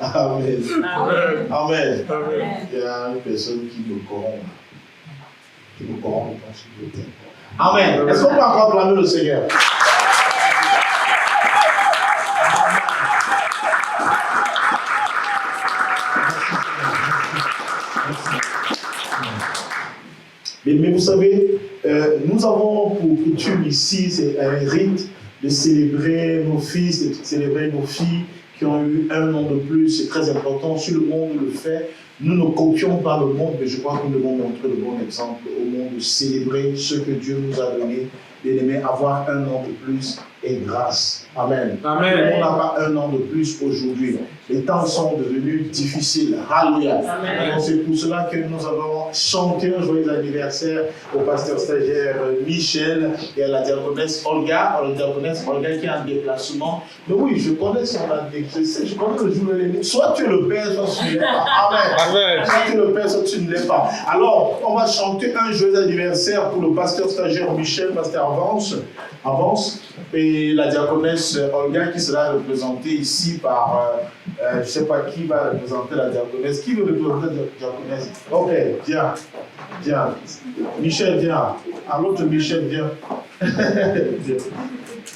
Amen. Amen. Amen. Amen. Il y a une personne qui me corrompt. Qui me corrompt, je pense que je t'aime. Amen. Est-ce qu'on peut encore acclamer le Seigneur? Mais vous savez, nous avons pour coutume ici, c'est un rite de célébrer nos fils, de célébrer nos filles qui ont eu un an de plus. C'est très important. Si le monde le fait, nous ne copions pas le monde, mais je crois que nous devons montrer le bon exemple au monde de célébrer ce que Dieu nous a donné, bien-aimé, avoir un an de plus et grâce. Amen. Amen. On n'a pas un an de plus aujourd'hui. Les temps sont devenus difficiles. Alléluia. C'est pour cela que nous avons chanté un joyeux anniversaire au pasteur stagiaire Michel et à la diaconesse Olga. La diaconesse Olga qui est en déplacement. Mais oui, je connais son anniversaire. Je connais le jour de l'année. Soit tu le pères, soit tu ne l'es pas. Amen. Amen. Soit tu le pères, soit tu ne l'es pas. Alors, on va chanter un joyeux anniversaire pour le pasteur stagiaire Michel. Pasteur avance. Et la diaconesse Olga qui sera représentée ici par, je ne sais pas qui va représenter la diaconesse. Qui veut représenter la diaconesse? Ok, viens. Michel, viens. À l'autre Michel, viens.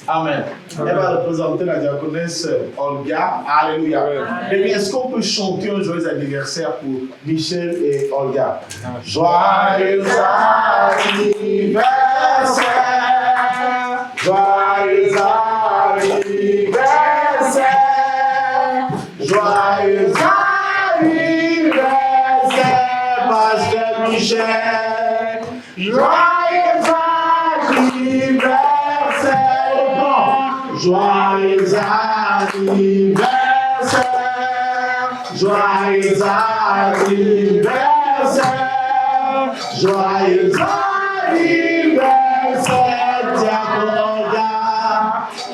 Amen. Elle va représenter la diaconesse Olga. Alléluia. Mais est-ce qu'on peut chanter un joyeux anniversaire pour Michel et Olga? Joyeux anniversaire. Joyeux anniversaire, joyeux anniversaire, Pasteur Michel. Joyeux anniversaire, joyeux anniversaire, joyeux anniversaire, joyeux anniversaire, Diaconoga.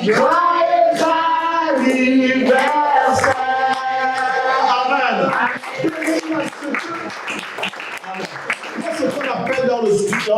Joyeux anniversaire. Amen. C'est ce qu'on appelle dans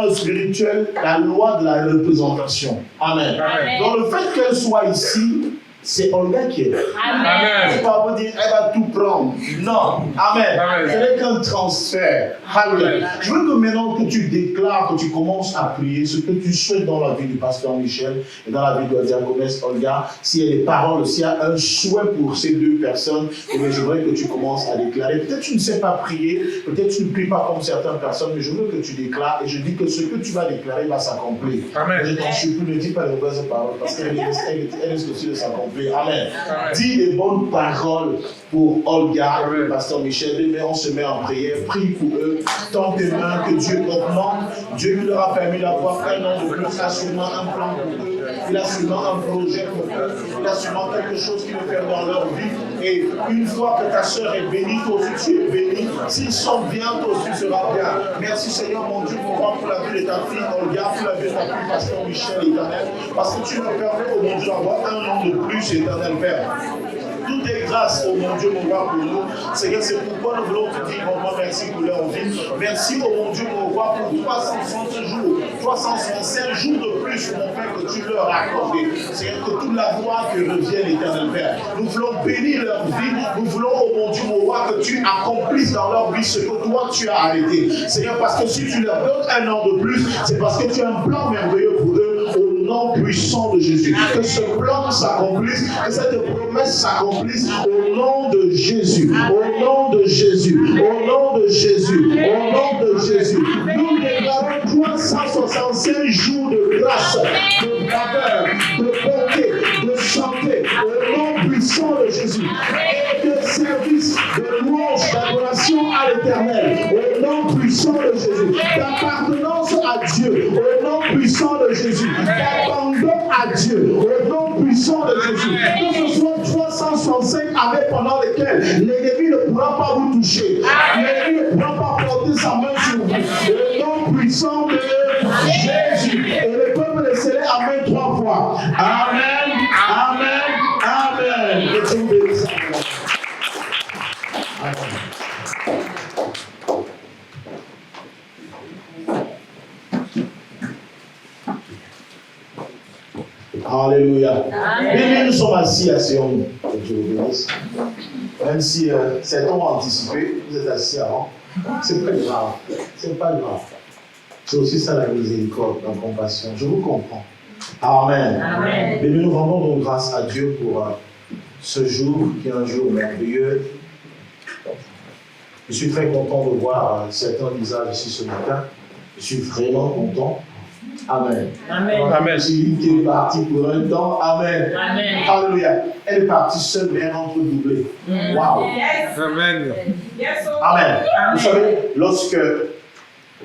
le spirituel la loi de la représentation. Amen. Amen. Donc le fait qu'elle soit ici, c'est Olga qui est là. Amen. C'est pas vous dire, elle va tout prendre. Non. Amen. Amen. Ce n'est qu'un transfert. Alléluia. Je veux que maintenant que tu déclares, que tu commences à prier ce que tu souhaites dans la vie du pasteur Michel et dans la vie de la diaconesse Olga, s'il y a des paroles, s'il y a un souhait pour ces deux personnes, eh bien, je voudrais que tu commences à déclarer. Peut-être que tu ne sais pas prier, peut-être que tu ne pries pas comme certaines personnes, mais je veux que tu déclares et je dis que ce que tu vas déclarer va s'accomplir. Amen. Je t'en supplie, ne dis pas les mauvaises paroles parce qu'elle risque aussi de s'accomplir. Amen. Dis les bonnes paroles pour Olga et le pasteur Michel. Mais on se met en prière. Prie pour eux. Tends tes mains, que Dieu augmente. Dieu qui leur a permis d'avoir un an de plus, a sûrement un plan pour eux. Il a sûrement un projet pour eux. Il a sûrement quelque chose qu'il veut faire dans leur vie. Et une fois que ta soeur est bénie, toi aussi tu es béni. S'ils sont bien, toi aussi tu seras bien. Merci Seigneur mon Dieu pour la vie de ta fille Olga, pour la vie de ta fille pasteur Michel éternel. Parce que tu leur permets au mon Dieu d'avoir un an de plus, éternel Père. Tout est grâce, oh mon Dieu, mon roi, pour nous. Seigneur, c'est pourquoi nous voulons te dire, mon roi, merci pour leur vie. Merci, oh mon Dieu, mon roi, pour 360 jours, 365 jours de plus, mon Père, que tu leur as accordé. Seigneur, que toute la gloire te revienne, éternel Père. Nous voulons bénir leur vie. Nous voulons, oh mon Dieu, mon roi, que tu accomplisses dans leur vie ce que toi tu as arrêté. Seigneur, parce que si tu leur donnes un an de plus, c'est parce que tu as un plan merveilleux pour eux. Au nom puissant de Jésus. Que ce plan s'accomplisse, que cette promesse s'accomplisse au nom de Jésus. Au nom de Jésus. Au nom de Jésus. Au nom de Jésus. Nous déclarons 365 jours de grâce, de faveur, de bonté, de santé, au nom puissant de Jésus. Et de service, de louange, d'adoration à l'Éternel, au nom puissant de Jésus. D'appartenance à Dieu, au nom puissant de Jésus. D'abandon à Dieu, au nom puissant de Jésus. Que ce soit 365 années pendant lesquelles l'ennemi ne pourra pas vous toucher. L'ennemi ne pourra pas porter sa main sur vous. Au nom puissant de Jésus. Et le peuple de célèbre Amen 3 fois. Amen, Amen, Amen. Et Dieu vous bénisse. Amen. Alléluia. Bien, nous sommes assis à Sion. Dieu vous bénisse. Même si certains ont anticipé, vous êtes assis avant, c'est pas grave. C'est pas grave. C'est aussi ça la miséricorde, la compassion. Je vous comprends. Amen. Amen. Mais nous rendons donc grâce à Dieu pour ce jour qui est un jour merveilleux. Je suis très content de voir certains visages ici ce matin. Je suis vraiment content. Amen. Amen. Amen. Céline qui est partie pour un temps. Amen. Amen. Alléluia. Elle est partie seule, mais elle rentre doublée. Waouh. Yes. Amen. Yes. Amen. Vous savez, lorsque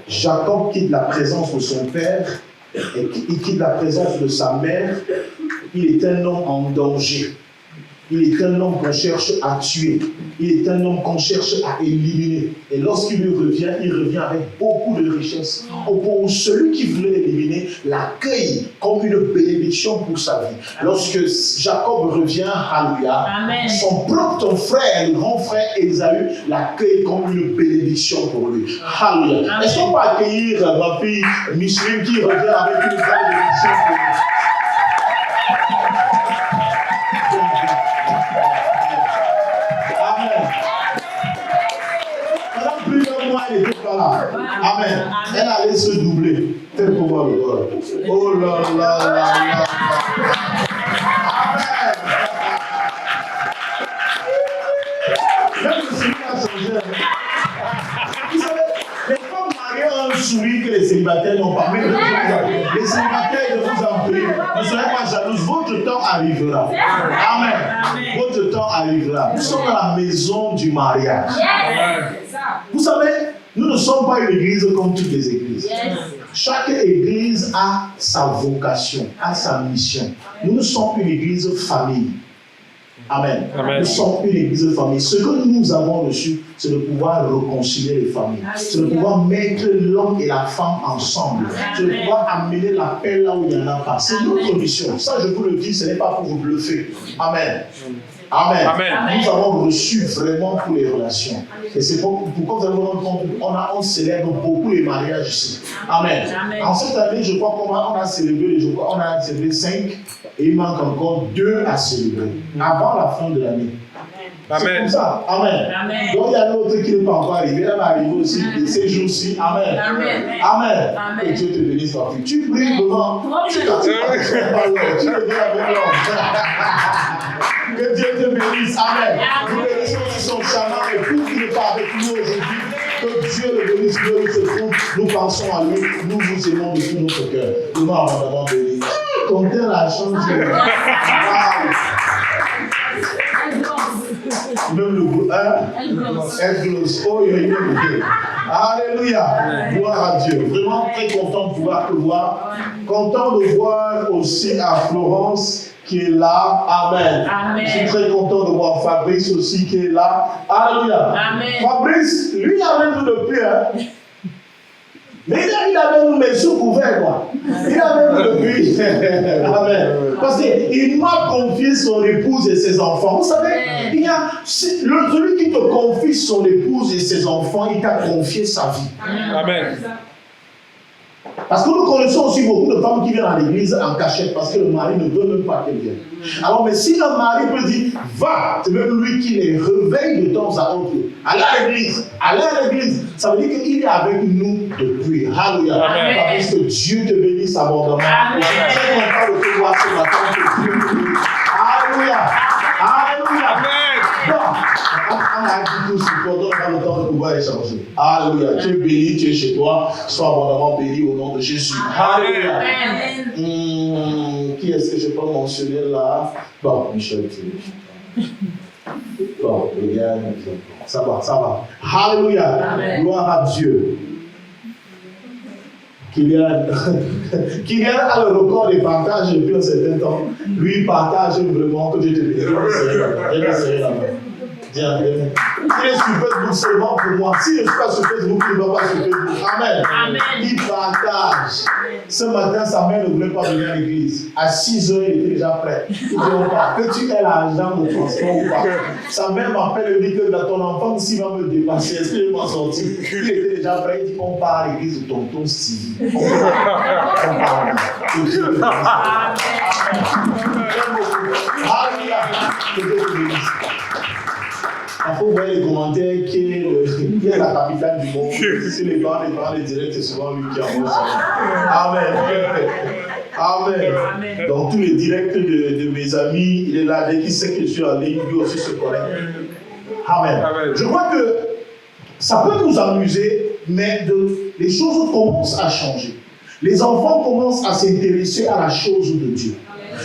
Jacob quitte la présence de son père et il quitte la présence de sa mère, il est un homme en danger. Il est un homme qu'on cherche à tuer. Il est un homme qu'on cherche à éliminer. Et lorsqu'il lui revient, il revient avec beaucoup de richesses. Au point où celui qui voulait l'éliminer l'accueille comme une bénédiction pour sa vie. Lorsque Jacob revient, alléluia, son propre frère, le grand frère Ésaü, l'accueille comme une bénédiction pour lui. Alléluia. Est-ce qu'on peut accueillir ma fille Micheline qui revient avec une grande bénédiction pour lui? Elle n'était pas là. Amen. Elle allait se doubler. Tel pouvoir de God. Oh là là là là. Amen. Même le Seigneur a changé. Vous savez, les femmes mariées ont un sourire que les célibataires n'ont pas. Mais les célibataires, je vous en prie, ne soyez pas jalouses. Votre temps arrivera. Amen. Votre temps arrivera. Nous sommes dans la maison du mariage. Vous savez, nous ne sommes pas une église comme toutes les églises. Yes. Chaque église a sa vocation, a sa mission. Nous sommes une église famille. Amen. Amen. Nous sommes une église famille. Ce que nous avons reçu, c'est de pouvoir réconcilier les familles. C'est de pouvoir mettre l'homme et la femme ensemble. C'est de pouvoir amener la paix là où il n'y en a pas. C'est notre mission. Ça, je vous le dis, ce n'est pas pour vous bluffer. Amen. Amen. Amen. Nous avons reçu vraiment pour les relations. Et c'est pourquoi vous allez vous rendre compte on célèbre beaucoup les mariages ici. Amen. Amen. En cette année, je crois qu'on a célébré, on a célébré 5 et il manque encore 2 à célébrer avant la fin de l'année. Amen. C'est comme ça. Amen. Amen. Donc il y a l'autre qui n'est pas encore arrivé. Elle va arriver aussi ces jours-ci. Amen. Amen. Amen. Amen. Et Dieu te bénisse, ma fille. Tu pries devant. Tu le dis avec l'homme. Que Dieu te bénisse. Amen. Nous bénissons aussi son charmant époux qui n'est pas avec nous aujourd'hui. Que Dieu le bénisse, Dieu le secoue. Nous pensons à lui. Nous vous aimons de tout notre cœur. Nous m'avons abondamment béni. Ton Dieu la chance. Même le goût, elle glose. Oh, il est alléluia. Gloire à Dieu. Vraiment très content de pouvoir te voir. Content de voir aussi à Florence qui est là. Amen. Amen. Je suis très content de voir Fabrice aussi qui est là. Alléluia. Amen. Fabrice, lui, il avait nous depuis. Mais il avait nous les sous couverts, quoi. Il avait nous depuis. Amen. Parce qu'il m'a confié son épouse et ses enfants. Vous savez, il y a celui qui te confie son épouse et ses enfants, il t'a confié sa vie. Amen. Parce que nous connaissons aussi beaucoup de femmes qui viennent à l'église en cachette parce que le mari ne veut même pas qu'elles viennent. Alors, mais si le mari peut dire, va, c'est même lui qui les réveille de temps à autre. Allez à l'église, ça veut dire qu'il est avec nous depuis. Alléluia. Parce que Dieu te bénisse abondamment. Je suis très content de te voir ce matin. Alléluia. Alléluia. Amen. On a dit tout ce qu'on a le temps de pouvoir échanger. Alléluia. Tu es béni, tu es chez toi. Sois abondamment béni au nom de Jésus. Alléluia. Qui est-ce que je peux mentionner là? Bon, Michel, bon, regarde. Ça va. Alléluia. Gloire à Dieu. Kylian a le record des partages depuis un certain temps. Lui, il partage vraiment que Dieu te bénisse. Viens. Il est sur Facebook seulement pour moi. Si je ne suis pas sur Facebook, il ne va pas sur Facebook. Amen. Il partage. Ce matin, sa mère ne voulait pas venir à l'église. À 6 heures, il était déjà prêt. Il dit, que tu aies l'argent de transport ou pas. Sa mère m'appelle et dit que dans ton enfant, s'il va me dépasser, est-ce qu'il va sortir? Il était déjà prêt. Il dit, on part à l'église de tonton Stevie. On part. Alléluia. Que Dieu vous bénisse. Après, vous voyez les commentaires qui est la capitale du monde. Si les parents les directs, c'est souvent lui qui envoie ça. Amen. Amen. Donc, tous les directs de mes amis, il est là. Dès qu'il sait que je suis en ligne, lui aussi se connecte. Amen. Je crois que ça peut nous amuser, mais les choses commencent à changer. Les enfants commencent à s'intéresser à la chose de Dieu.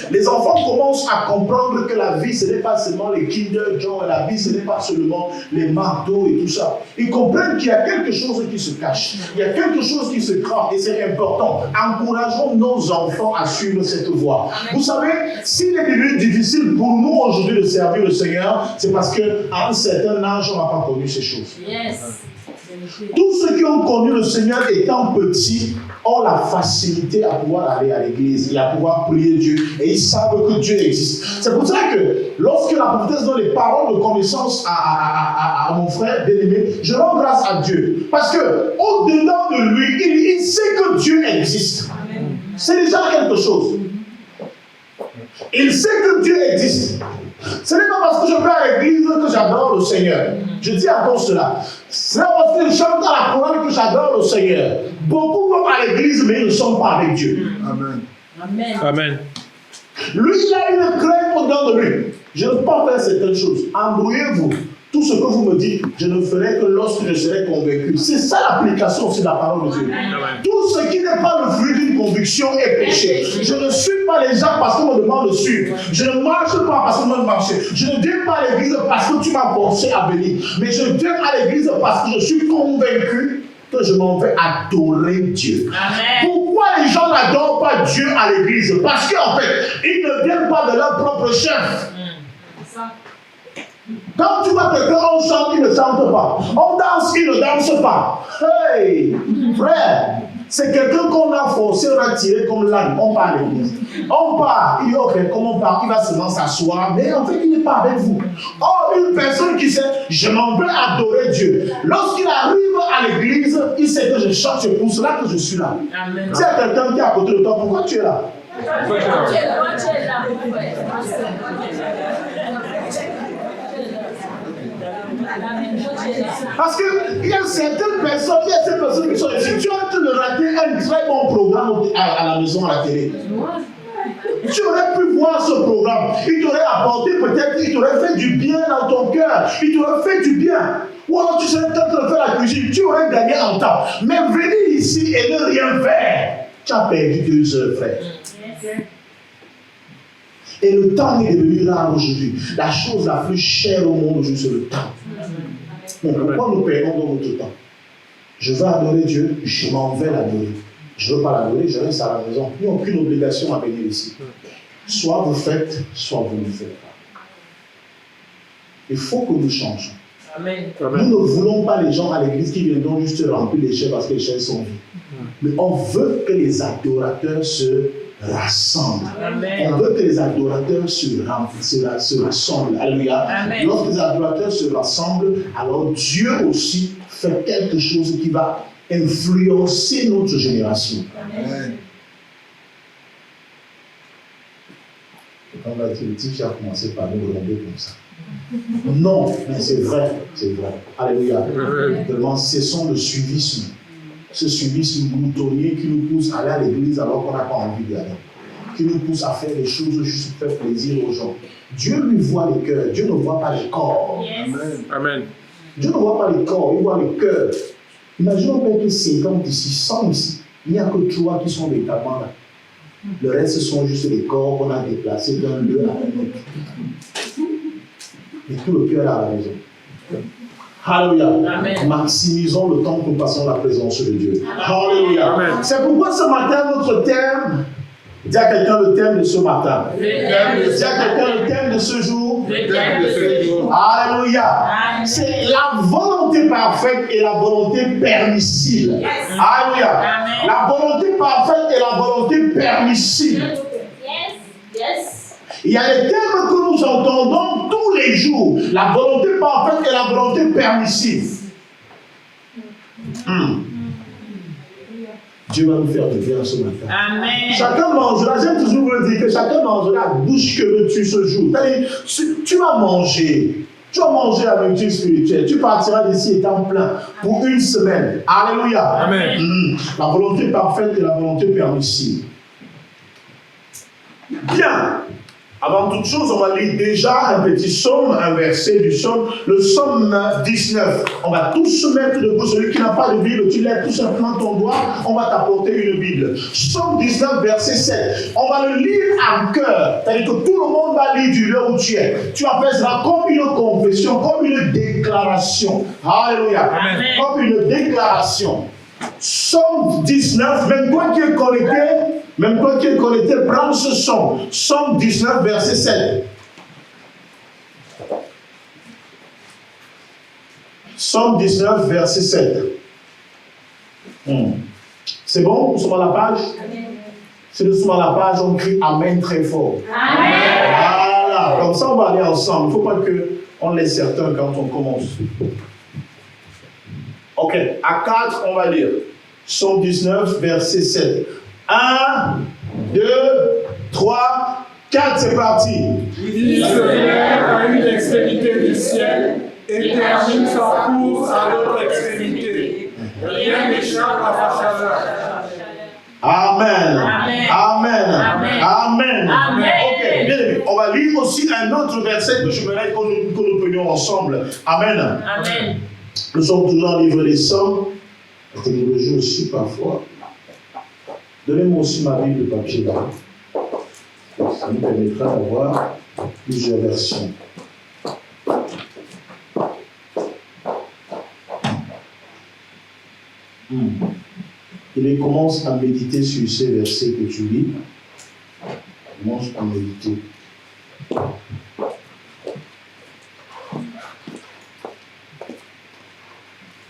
Les enfants commencent à comprendre que la vie, ce n'est pas seulement les Kinder Joy, la vie, ce n'est pas seulement les marteaux et tout ça. Ils comprennent qu'il y a quelque chose qui se cache. Il y a quelque chose qui se crame et c'est important. Encourageons nos enfants à suivre cette voie. Vous savez, s'il est devenu difficile pour nous aujourd'hui de servir le Seigneur, c'est parce qu'à un certain âge, on n'a pas connu ces choses. Yes. Tous ceux qui ont connu le Seigneur étant petits ont la facilité à pouvoir aller à l'église et à pouvoir prier Dieu. Et ils savent que Dieu existe. C'est pour ça que lorsque la prophétesse donne les paroles de connaissance à mon frère bien-aimé, je rends grâce à Dieu. Parce que au-dedans de lui, il sait que Dieu existe. C'est déjà quelque chose. Il sait que Dieu existe. Ce n'est pas parce que je vais à l'église que j'adore le Seigneur. Je dis encore cela. Ce n'est pas parce que je chante à la chorale que j'adore le Seigneur. Beaucoup vont à l'église, mais ils ne sont pas avec Dieu. Amen. Amen. Amen. Lui, il a une crainte au-dedans de lui. Je ne peux pas faire certaines choses. Embrouillez-vous. Tout ce que vous me dites, je ne ferai que lorsque je serai convaincu. C'est ça l'application aussi de la parole de Dieu. Amen. Tout ce qui n'est pas le fruit d'une conviction est péché. Je ne suis pas les gens parce qu'on me demande de suivre. Je ne marche pas parce qu'on me demande de marcher. Je ne viens pas à l'église parce que tu m'as forcé à venir. Mais je viens à l'église parce que je suis convaincu que je m'en vais adorer Dieu. Amen. Pourquoi les gens n'adorent pas Dieu à l'église? Parce qu'en fait, ils ne viennent pas de leur propre chef. Quand tu vois quelqu'un, on chante, il ne chante pas. On danse, il ne danse pas. Hey, frère, c'est quelqu'un qu'on a forcé, on a tiré comme l'âne. On part à l'église. On part, il dit ok, comment on part? Il va seulement s'asseoir, mais en fait, il n'est pas avec vous. Or, une personne qui sait, je m'en vais adorer Dieu. Lorsqu'il arrive à l'église, il sait que je chante, c'est pour cela que je suis là. Amen. S'il y a quelqu'un qui est à côté de toi, pourquoi tu es là? Parce qu'il y a certaines personnes, il y a ces personnes qui sont ici. Tu es en train de rater un très bon programme à la maison, à la télé. Tu aurais pu voir ce programme. Il t'aurait apporté peut-être, il t'aurait fait du bien dans ton cœur. Il t'aurait fait du bien. Ou alors tu serais en train de faire la cuisine. Tu aurais gagné en temps. Mais venir ici et ne rien faire, tu as perdu 2 heures, frère. Et le temps est devenu rare aujourd'hui. La chose la plus chère au monde aujourd'hui, c'est le temps. Mais pourquoi nous perdons dans notre temps? Je veux adorer Dieu, je m'en vais l'adorer. Je ne veux pas l'adorer, je reste à la maison. Nous n'avons aucune obligation à venir ici. Soit vous faites, soit vous ne faites pas. Il faut que nous changions. Amen. Nous ne voulons pas les gens à l'église qui viendront juste remplir les chaises parce que les chaises sont vides. Mais on veut que les adorateurs se rassemblent. Amen. On veut que les adorateurs se rassemblent. Alléluia. Amen. Lorsque les adorateurs se rassemblent, alors Dieu aussi fait quelque chose qui va influencer notre génération. Amen. Quand on a été petit, j'ai commencé par nous gronder comme ça. Non, mais c'est vrai, c'est vrai. Alléluia. Vraiment, cessons le suivisme. Ce suivisme moutonnier qui nous pousse à aller à l'église alors qu'on n'a pas envie d'y aller. Qui nous pousse à faire les choses juste pour faire plaisir aux gens. Dieu lui voit les cœurs, Dieu ne voit pas les corps. Yes. Amen. Dieu ne voit pas les corps, il voit les cœurs. Imaginons peut-être 50 ici, 100 ici. Il n'y a que 3 qui sont véritablement là. Le reste, ce sont juste les corps qu'on a déplacés d'un lieu à un autre. Et tout le cœur à la maison. Alléluia. Amen. Maximisons le temps que nous passons dans la présence de Dieu. Alléluia. Amen. C'est pourquoi ce matin, notre thème, dis à quelqu'un le thème de ce matin. Le thème de Dis à quelqu'un le thème de ce jour. Le thème de ce jour. Alléluia. Amen. C'est la volonté parfaite et la volonté permissible. Yes. Alléluia. Amen. La volonté parfaite et la volonté permissible. Yes. Yes. Il y a des termes que nous entendons tous les jours. La volonté parfaite et la volonté permissive. Dieu va nous faire du bien ce matin. Amen. Chacun mangera, j'aime toujours vous le dire, que chacun mangera à bouche que veux-tu ce jour. C'est-à-dire, tu vas manger. Tu vas manger la nourriture spirituelle. Tu partiras d'ici étant plein pour une semaine. Alléluia. Amen. La volonté parfaite et la volonté permissive. Bien. Avant toute chose, on va lire déjà un petit psaume, un verset du psaume, le psaume 19. On va tous se mettre debout. Celui qui n'a pas de Bible, tu lèves tout simplement ton doigt, on va t'apporter une Bible. Psaume 19, verset 7. On va le lire en chœur. C'est-à-dire que tout le monde va lire du lieu où tu es. Tu vas faire cela comme une confession, comme une déclaration. Alléluia. Amen. Comme une déclaration. Psaume 19, même toi qui es connecté, prends ce psaume. Psaume 19, verset 7. Psaume 19, verset 7. C'est bon? Nous sommes à la page? Si nous sommes à la page, on crie Amen très fort. Amen. Voilà, comme ça on va aller ensemble. Il ne faut pas qu'on laisse certains quand on commence. Ok, à 4, on va lire. Psaume 19, verset 7. 1, 2, 3, 4, c'est parti. Il se lève à une extrémité du ciel et termine son cours à l'autre extrémité. Rien n'échappe à sa chaleur. Amen. Amen. Amen. Amen. Amen. Amen. Ok, bien aimé. On va lire aussi un autre verset que je voudrais que nous prenions ensemble. Amen. Amen. Nous sommes toujours dans le livre des Psaumes. La technologie aussi parfois. Donnez-moi aussi ma Bible de papier là. Ça nous permettra d'avoir plusieurs versions. Il commence à méditer sur ces versets que tu lis. Commence à méditer.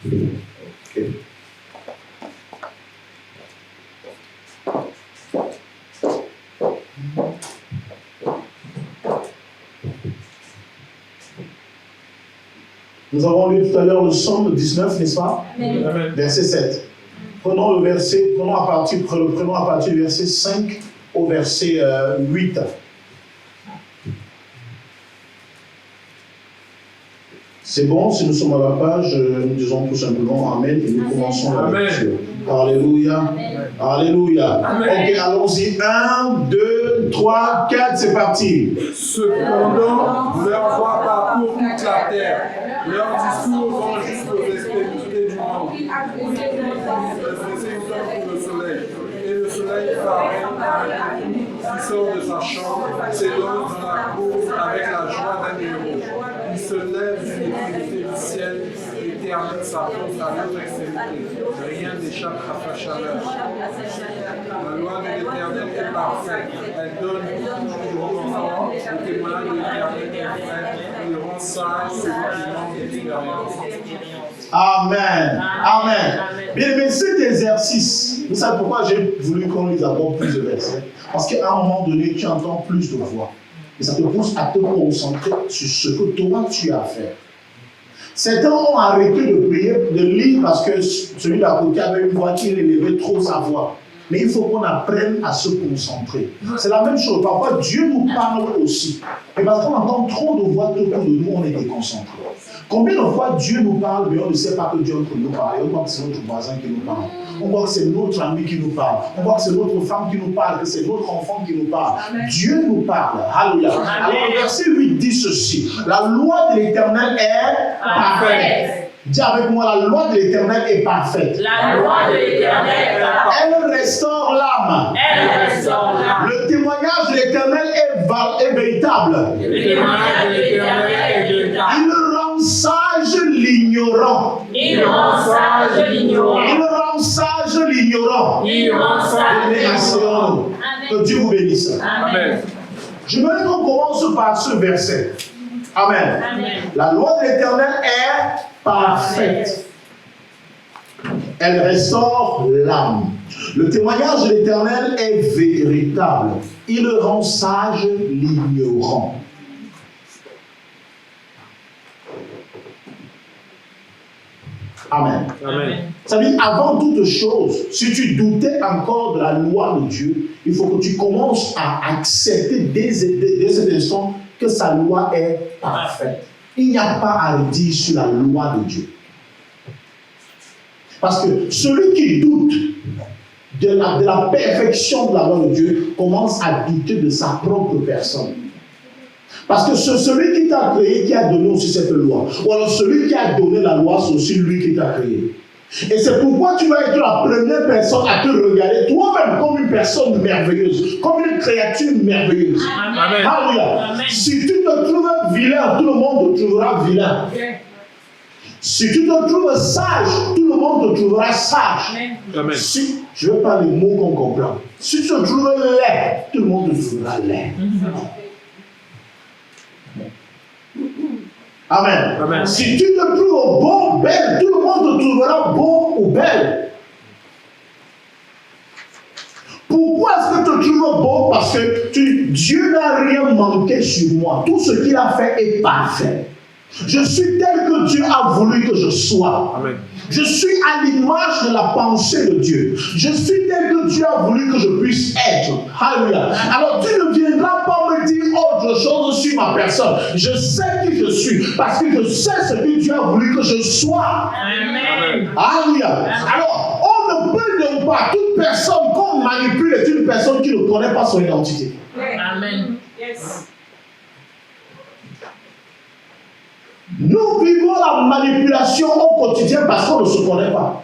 Okay. Nous avons lu tout à l'heure le psaume 19, n'est-ce pas? Amen. Verset 7. Prenons le verset, prenons à partir du verset 5 au verset 8. C'est bon, si nous sommes à la page, nous disons tout simplement Amen et nous commençons la lecture. Alléluia. Amen. Alléluia. Amen. Ok, allons-y. 1, 2, 3, 4, c'est parti. Cependant, leur voix parcourt toute la terre. Leurs discours vont jusqu'aux extrémités du monde. C'est une pour le soleil. Et le soleil paraît qui sort de sa chambre, s'élance dans la cour avec la joie d'un héros. Il se lève d'une extrémité du ciel et termine sa course à l'autre extrémité. Rien n'échappe à sa chaleur. La loi de l'Éternel est parfaite. Elle donne du confort. Le témoignage de l'Éternel est vrai. Il rend sage celui qui manque d'expérience. Amen. Amen. Bien aimé, cet exercice, vous savez pourquoi j'ai voulu qu'on lise d'abord plus de versets? Parce qu'à un moment donné, tu entends plus de voix. Et ça te pousse à te concentrer sur ce que toi tu as à faire. Certains ont arrêté de prier, de lire parce que celui d'à côté avait une voix qui élevait trop sa voix. Mais il faut qu'on apprenne à se concentrer. C'est la même chose. Parfois, Dieu nous parle aussi. Et parce qu'on entend trop de voix autour de nous, on est déconcentré. Combien de fois Dieu nous parle, mais on ne sait pas que Dieu nous parle. On voit que c'est notre voisin qui nous parle. On voit que c'est notre ami qui nous parle. On voit que c'est notre femme qui nous parle, que c'est notre enfant qui nous parle. Amen. Dieu nous parle. Alléluia. Alors, le verset 8 dit ceci. La loi de l'Éternel est parfaite. Dis avec moi, la loi de l'Éternel est parfaite. La loi de l'Éternel est parfaite. Elle restaure l'âme. Elle restaure l'âme. Le témoignage de l'Éternel est véritable. Le témoignage de l'Éternel est véritable. Il rend sage l'ignorant. Il rend sage l'ignorant. Il rend sage l'ignorant. Il rend sage l'ignorant. Que Dieu vous bénisse. Amen. Je veux qu'on commence par ce verset. Amen. Amen. La loi de l'Éternel est parfaite. Elle restaure l'âme. Le témoignage de l'Éternel est véritable. Il rend sage l'ignorant. Amen. Amen. Ça veut dire, avant toute chose, si tu doutais encore de la loi de Dieu, il faut que tu commences à accepter dès cet instant que sa loi est parfaite. Il n'y a pas à redire sur la loi de Dieu. Parce que celui qui doute de la perfection de la loi de Dieu commence à douter de sa propre personne. Parce que c'est celui qui t'a créé qui a donné aussi cette loi. Ou alors celui qui a donné la loi, c'est aussi lui qui t'a créé. Et c'est pourquoi tu vas être la première personne à te regarder toi-même comme une personne merveilleuse, comme une créature merveilleuse. Amen. Alléluia. Si tu te trouves vilain, tout le monde te trouvera vilain. Si tu te trouves sage, tout le monde te trouvera sage. Amen. Si, je ne veux pas les mots qu'on comprend. Si tu te trouves laid, tout le monde te trouvera laid. Amen. Amen. Si tu te trouves bon, belle, tout le monde te trouvera bon ou belle. Pourquoi est-ce que tu te trouves bon? Parce que Dieu n'a rien manqué sur moi. Tout ce qu'il a fait est parfait. Je suis tel que Dieu a voulu que je sois. Amen. Je suis à l'image de la pensée de Dieu. Je suis tel que Dieu a voulu que je puisse être. Alléluia. Alors tu ne viendras pas me dire autre chose sur ma personne. Je sais qui je suis parce que je sais ce que Dieu a voulu que je sois. Amen. Alléluia. Alors on ne peut donc pas, toute personne qu'on manipule est une personne qui ne connaît pas son identité. Amen. Nous vivons la manipulation au quotidien parce qu'on ne se connaît pas.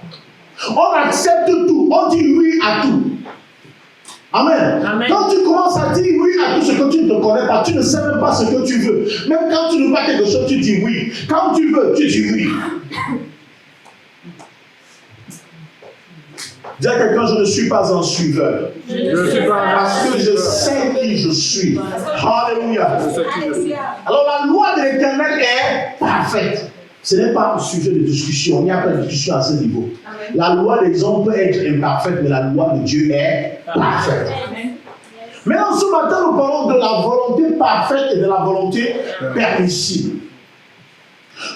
On accepte tout, on dit oui à tout. Amen. Amen. Quand tu commences à dire oui à tout ce que tu ne te connais pas, tu ne sais même pas ce que tu veux. Même quand tu ne veux pas quelque chose, tu dis oui. Quand tu veux, tu dis oui. Dis à quelqu'un, je ne suis pas un suiveur. Parce que je sais qui je suis. Alléluia. Alors la loi de l'Éternel est parfaite. Ce n'est pas un sujet de discussion. Il n'y a pas de discussion à ce niveau. La loi des hommes peut être imparfaite, mais la loi de Dieu est parfaite. Maintenant, ce matin, nous parlons de la volonté parfaite et de la volonté permissible.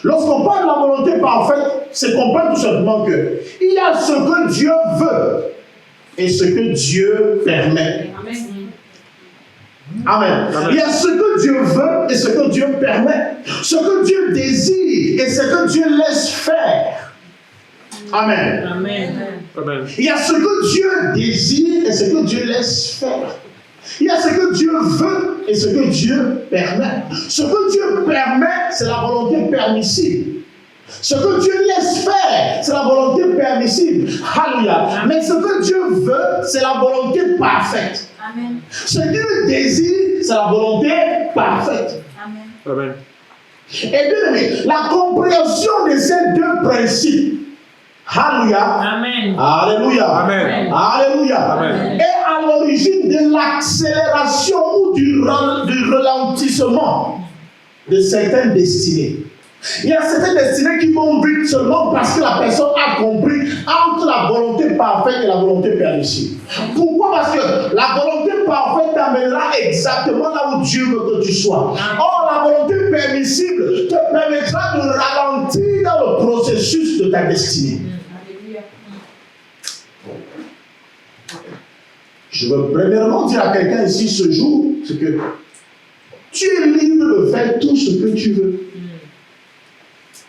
Lorsqu'on parle de la volonté parfaite, c'est comprendre tout simplement que il y a ce que Dieu veut et ce que Dieu permet. Amen. Il y a ce que Dieu veut et ce que Dieu permet. Ce que Dieu désire et ce que Dieu laisse faire. Amen. Amen. Il y a ce que Dieu désire et ce que Dieu laisse faire. Il y a ce que Dieu veut et ce que Dieu permet. Ce que Dieu permet, c'est la volonté permissible. Ce que Dieu laisse faire, c'est la volonté permissible. Alléluia. Mais ce que Dieu veut, c'est la volonté parfaite. Amen. Ce qu'il désire, c'est la volonté parfaite. Amen. Et bien aimé, la compréhension de ces deux principes, Alléluia. Amen. Alléluia. Amen. Alléluia. Amen. Et à l'origine de l'accélération ou du ralentissement de certaines destinées. Il y a certaines destinées qui vont vite seulement parce que la personne a compris entre la volonté parfaite et la volonté permissible. Pourquoi? Parce que la volonté parfaite t'amènera exactement là où Dieu veut que tu sois. Or, la volonté permissible te permettra de ralentir dans le processus de ta destinée. Je veux premièrement dire à quelqu'un ici ce jour, c'est que tu es libre de faire tout ce que tu veux.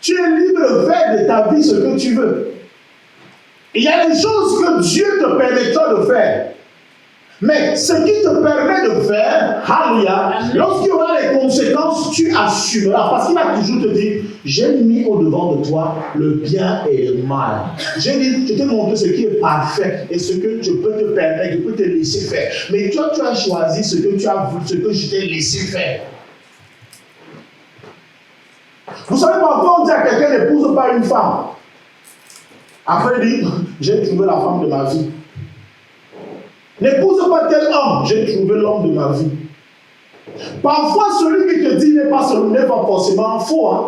Tu es libre de faire de ta vie ce que tu veux. Il y a des choses que Dieu te permettra de faire. Mais ce qui te permet de faire, alléluia, lorsqu'il y aura les conséquences, tu assumeras. Parce qu'il va toujours te dire, j'ai mis au-devant de toi le bien et le mal. J'ai dit, je t'ai montré ce qui est parfait et ce que je peux te permettre, je peux te laisser faire. Mais toi, tu as choisi ce que tu as voulu, ce que je t'ai laissé faire. Vous savez, parfois on dit à quelqu'un, n'épouse pas une femme. Après, il dit, j'ai trouvé la femme de ma vie. N'épouse pas tel homme, j'ai trouvé l'homme de ma vie. Parfois, celui qui te dit n'est pas forcément faux. Hein?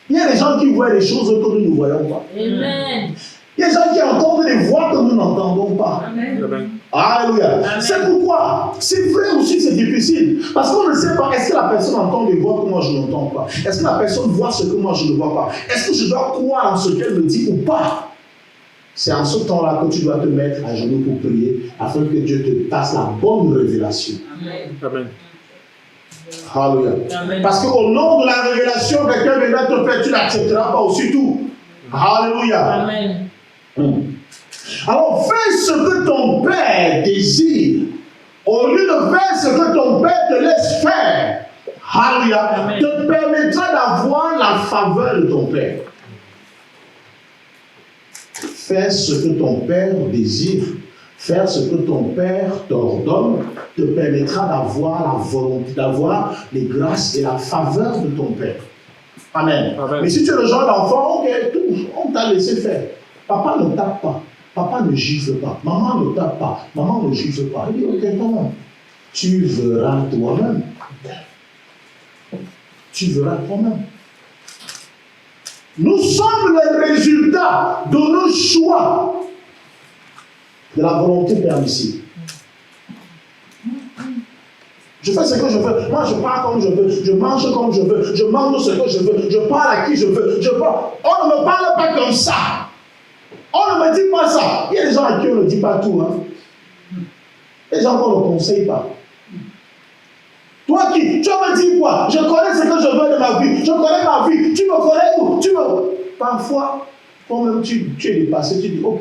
Il y a des gens qui voient les choses que nous ne voyons pas. Amen. Il y a des gens qui entendent des voix que nous n'entendons pas. Amen. Amen. Alléluia. C'est pourquoi, c'est vrai aussi, c'est difficile. Parce qu'on ne sait pas, est-ce que la personne entend des voix que moi je n'entends pas? Est-ce que la personne voit ce que moi je ne vois pas? Est-ce que je dois croire en ce qu'elle me dit ou pas? C'est en ce temps-là que tu dois te mettre à genoux pour prier afin que Dieu te passe la bonne révélation. Amen. Amen. Alléluia. Amen. Parce qu'au nom de la révélation, quelqu'un viendra te faire, tu n'accepteras pas aussi tout. Alléluia. Amen. Alors fais ce que ton Père désire. Au lieu de faire ce que ton Père te laisse faire, Alléluia, te permettra d'avoir la faveur de ton Père. Faire ce que ton Père désire, faire ce que ton Père t'ordonne, te permettra d'avoir la volonté, d'avoir les grâces et la faveur de ton Père. Amen. Amen. Mais si tu es le genre d'enfant, ok, on t'a laissé faire. Papa ne tape pas, papa ne gifle pas, maman ne tape pas, maman ne gifle pas. Il dit, ok, comment? Tu verras toi-même. Tu verras toi-même. Nous sommes le résultat de nos choix, de la volonté permissive. Je fais ce que je veux. Moi, je parle comme je veux. Je mange comme je veux. Je mange ce que je veux. Je parle à qui je veux. On ne me parle pas comme ça. On ne me dit pas ça. Il y a des gens à qui on ne dit pas tout. Hein. Il y a des gens qu'on ne conseille pas. Toi qui, tu me dis quoi? Je connais ce que je veux de ma vie. Je connais ma vie. Tu me connais où? Parfois, toi-même, tu es dépassé. Tu dis, ok,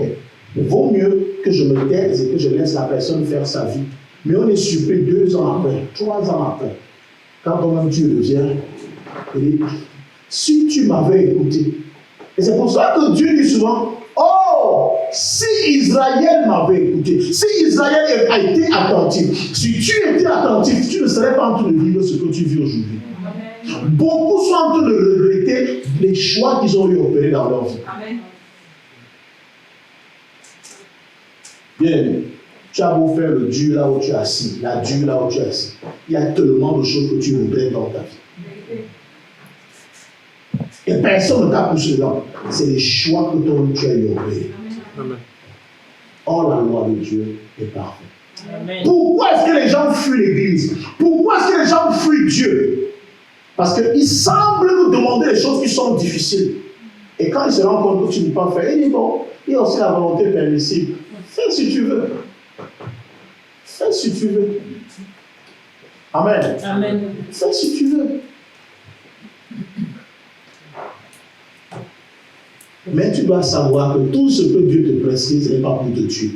il vaut mieux que je me taise et que je laisse la personne faire sa vie. Mais on est surpris 2 ans après, 3 ans après. Quand toi-même tu reviens, il dit, si tu m'avais écouté. Et c'est pour ça que Dieu dit souvent, oh, si Israël m'avait écouté, si Israël a été attentif, si tu étais attentif, tu ne serais pas en train de vivre ce que tu vis aujourd'hui. Beaucoup sont en train de regretter les choix qu'ils ont eu opérés dans leur vie. Amen. Bien aimé, tu as beau faire le Dieu là où tu es assis, la Dieu là où tu es assis. Il y a tellement de choses que tu regrettes dans ta vie. Et personne ne t'a poussé dedans. C'est les choix que tu as eu opérés. Amen. Or, la loi de Dieu est parfaite. Amen. Pourquoi est-ce que les gens fuient l'église? Pourquoi est-ce que les gens fuient Dieu? Parce qu'ils semblent nous demander des choses qui sont difficiles. Et quand ils se rendent compte que tu ne peux pas faire, ils disent bon, il y a aussi la volonté permissible. Fais si tu veux. Fais si tu veux. Amen. Amen. Fais si tu veux. Mais tu dois savoir que tout ce que Dieu te prescrit, ce n'est pas pour te tuer.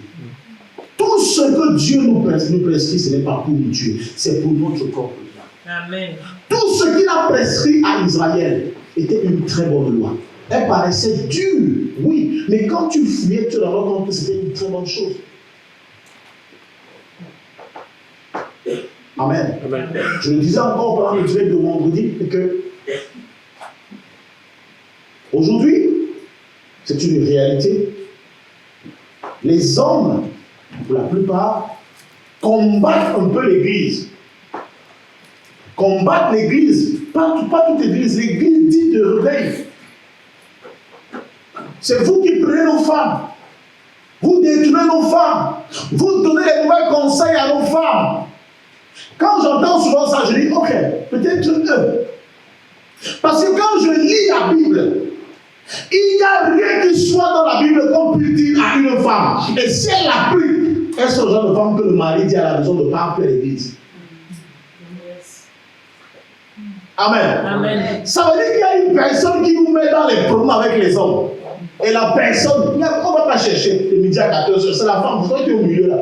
Tout ce que Dieu nous prescrit, ce n'est pas pour nous tuer. C'est pour notre propre bien. Amen. Tout ce qu'il a prescrit à Israël était une très bonne loi. Elle paraissait dure, oui, mais quand tu fouillais, tu te rendais compte que c'était une très bonne chose. Amen. Amen. Je le disais encore pendant le direct de vendredi, que aujourd'hui, c'est une réalité. Les hommes, pour la plupart, combattent un peu l'Église. Combattent l'Église, pas toute l'Église, l'Église dit de réveil. C'est vous qui prenez nos femmes. Vous détruisez nos femmes. Vous donnez les mauvais conseils à nos femmes. Quand j'entends souvent ça, je dis, ok, peut-être eux. Parce que quand je lis la Bible, il n'y a rien qui soit dans la Bible qu'on puisse dire à une femme. Et si elle a pris, est-ce que le genre de femme que le mari dit à la maison de ne pas appeler l'église? Amen. Amen. Ça veut dire qu'il y a une personne qui nous met dans les problèmes avec les hommes. Et la personne, on ne va pas chercher le midi à 14h, c'est la femme, toi qui es au milieu là.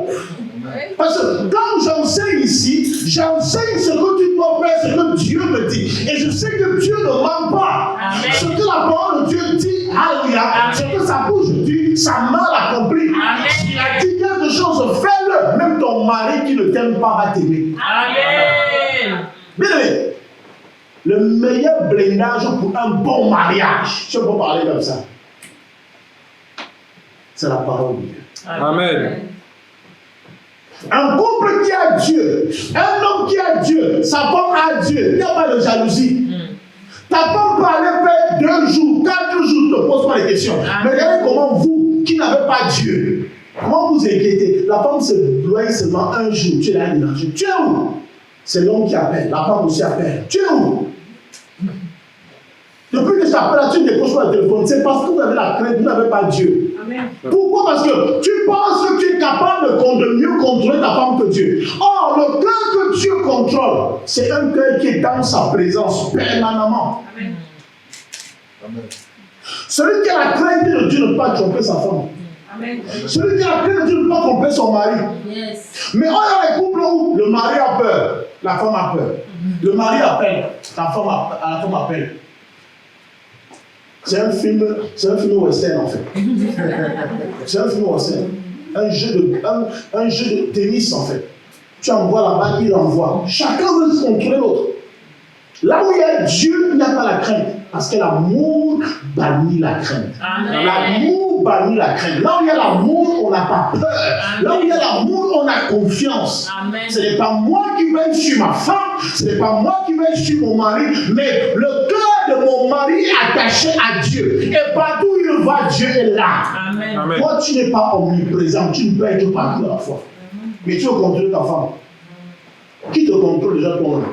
Parce que quand j'enseigne ici, j'enseigne ce que tu dois faire, ce que Dieu me dit. Et je sais que Dieu ne ment pas. Amen. Ce que la parole de Dieu dit, alléluia, ce que sa bouche dit, sa main l'accomplit. Il a dit quelque chose, fais-le. Même ton mari qui ne t'aime pas va t'aimer. Amen. Bien aimé, le meilleur blindage pour un bon mariage, si on peut parler comme ça, c'est la parole de Dieu. Amen. Un couple qui a Dieu, un homme qui a Dieu, sa femme a Dieu, il n'y a pas de jalousie. Ta femme peut aller faire 2 jours, 4 jours, ne te pose pas de questions. Mais regardez comment vous, qui n'avez pas Dieu, Comment vous inquiétez? La femme se loigne seulement un jour, tu es là, il tu es où? C'est l'homme qui appelle, la femme aussi appelle. Tu es où? Depuis que je t'appelle, tu ne déposes pas le téléphone. C'est parce que vous avez la crainte, vous n'avez pas Dieu. Amen. Pourquoi? Parce que tu penses que tu es capable de mieux contrôler ta femme que Dieu. Or, le cœur que Dieu contrôle, c'est un cœur qui est dans sa présence permanemment. Amen. Amen. Celui qui a la crainte de Dieu ne peut pas tromper sa femme. Amen. Celui qui a la crainte de Dieu ne peut pas tromper son mari. Yes. Mais on a les couples où le mari a peur, la femme a peur. Le mari appelle, la femme appelle. C'est un film western en fait. C'est un film western. Un jeu de tennis en fait. Tu envoies la balle, il envoie. Chacun veut contrôler l'autre. Là où il y a Dieu, il n'y a pas la crainte. Parce que l'amour bannit la crainte. Amen. L'amour bannit la crainte. Là où il y a l'amour, on n'a pas peur. Amen. Là où il y a l'amour, on a confiance. Amen. Ce n'est pas moi qui vais sur ma femme, ce n'est pas moi qui vais sur mon mari, mais le cœur de mon mari est attaché à Dieu. Et partout où il va, Dieu est là. Amen. Amen. Toi, tu n'es pas omniprésent, tu ne peux être partout à la fois. Mais tu veux contrôler ta femme. Qui te contrôle déjà toi-même?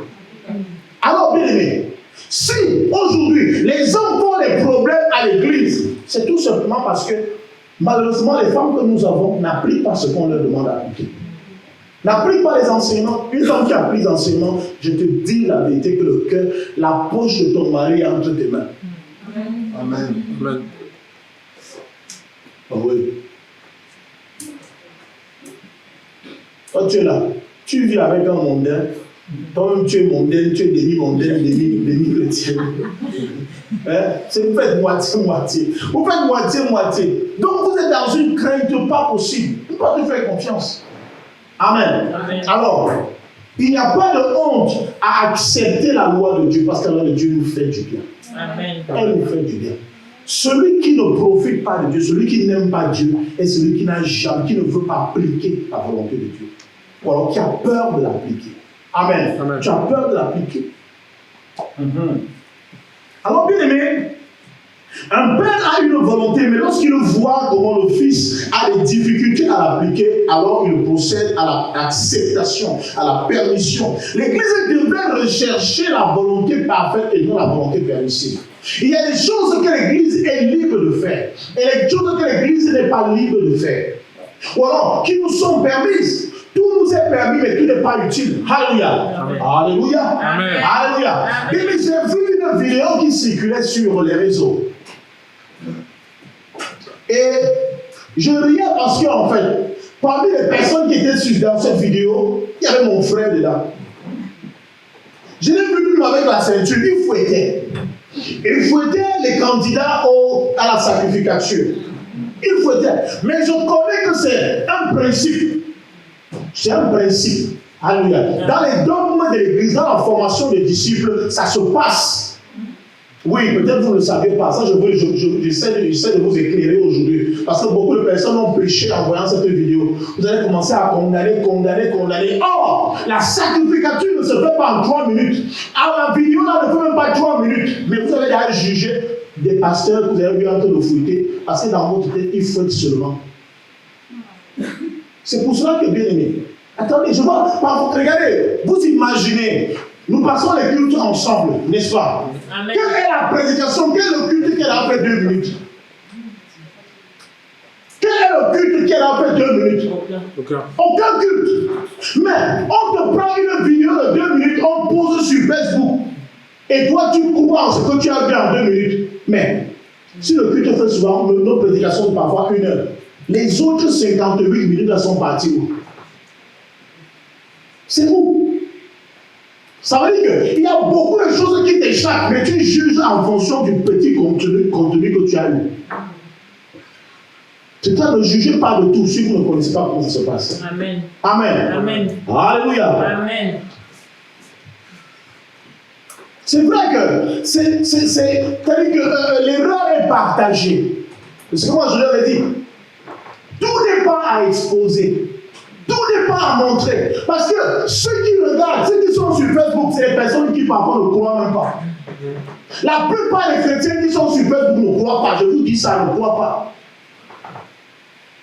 Alors, bien aimé, si aujourd'hui les hommes ont des problèmes à l'église, c'est tout simplement parce que malheureusement les femmes que nous avons n'appliquent pas ce qu'on leur demande d'appliquer. N'applique pas les enseignements. Une femme qui applique les enseignements, je te dis la vérité que le cœur, la poche de ton mari est entre tes mains. Amen. Amen. Oh oui. Toi tu es là, tu vis avec un mondain. Toi-même, tu es mondaine, tu es demi-mondaine, demi-chrétienne. Hein? Vous faites moitié-moitié. Vous faites moitié-moitié. Donc, vous êtes dans une crainte pas possible. Vous ne pouvez pas te faire confiance. Amen. Amen. Alors, il n'y a pas de honte à accepter la loi de Dieu parce que la loi de Dieu nous fait du bien. Amen. Elle nous fait du bien. Celui qui ne profite pas de Dieu, celui qui n'aime pas Dieu, est celui qui n'a jamais, qui ne veut pas appliquer la volonté de Dieu. Ou alors qui a peur de l'appliquer. Amen. Amen. Tu as peur de l'appliquer. Alors, bien aimé, un père a une volonté, mais lorsqu'il voit comment le fils a des difficultés à l'appliquer, alors il procède à l'acceptation, à la permission. L'Église devrait rechercher la volonté parfaite et non la volonté permissive. Il y a des choses que l'Église est libre de faire et les choses que l'Église n'est pas libre de faire. Ou alors, qui nous sont permises. Tout nous est permis, mais tout n'est pas utile. Alléluia. Amen. Alléluia. Amen. Alléluia. Et mais j'ai vu une vidéo qui circulait sur les réseaux. Et je riais parce qu'en fait, parmi les personnes qui étaient dans cette vidéo, il y avait mon frère dedans. Je l'ai vu lui avec la ceinture, il fouettait. Il fouettait les candidats à la sacrificature. Il fouettait. Mais je connais que c'est un principe. C'est un principe. Alléluia. Dans les dogmes de l'Église, dans la formation des disciples, ça se passe. Oui, peut-être vous ne le savez pas. Ça, j'essaie de vous éclairer aujourd'hui. Parce que beaucoup de personnes ont péché en voyant cette vidéo. Vous allez commencer à condamner. Or, la sacrificature ne se fait pas en 3 minutes. Alors, la vidéo là ne fait même pas 3 minutes. Mais vous avez déjà jugé des pasteurs que vous avez vu en train de fouetter. Parce que dans votre tête, ils fouettent seulement. C'est pour cela que, bien aimé, attendez, je vois, regardez, vous imaginez, nous passons les cultes ensemble, n'est-ce pas? Amen. Quelle est la prédication? Quel est le culte qu'elle a fait 2 minutes? Quel est le culte qu'elle a fait 2 minutes? Aucun culte. Mais on te prend une vidéo de 2 minutes, on pose sur Facebook. Et toi, tu crois en ce que tu as vu en 2 minutes. Mais, si le culte fait souvent, nos prédications sont parfois 1 heure. Les autres 58 minutes, elles sont parties où? C'est où? Ça veut dire qu'il y a beaucoup de choses qui t'échappent, mais tu juges en fonction du petit contenu que tu as eu. C'est ça, ne jugez pas de tout si vous ne connaissez pas comment ça se passe. Amen. Amen. Amen. Alléluia. Amen. C'est vrai que c'est-à-dire que l'erreur est partagée. C'est comme moi je leur ai dit. Tout n'est pas à exposer. Tout n'est pas à montrer. Parce que ceux qui regardent, ceux qui sont sur Facebook, c'est les personnes qui parfois ne croient même pas. La plupart des chrétiens qui sont sur Facebook ne croient pas. Je vous dis ça, ne croient pas.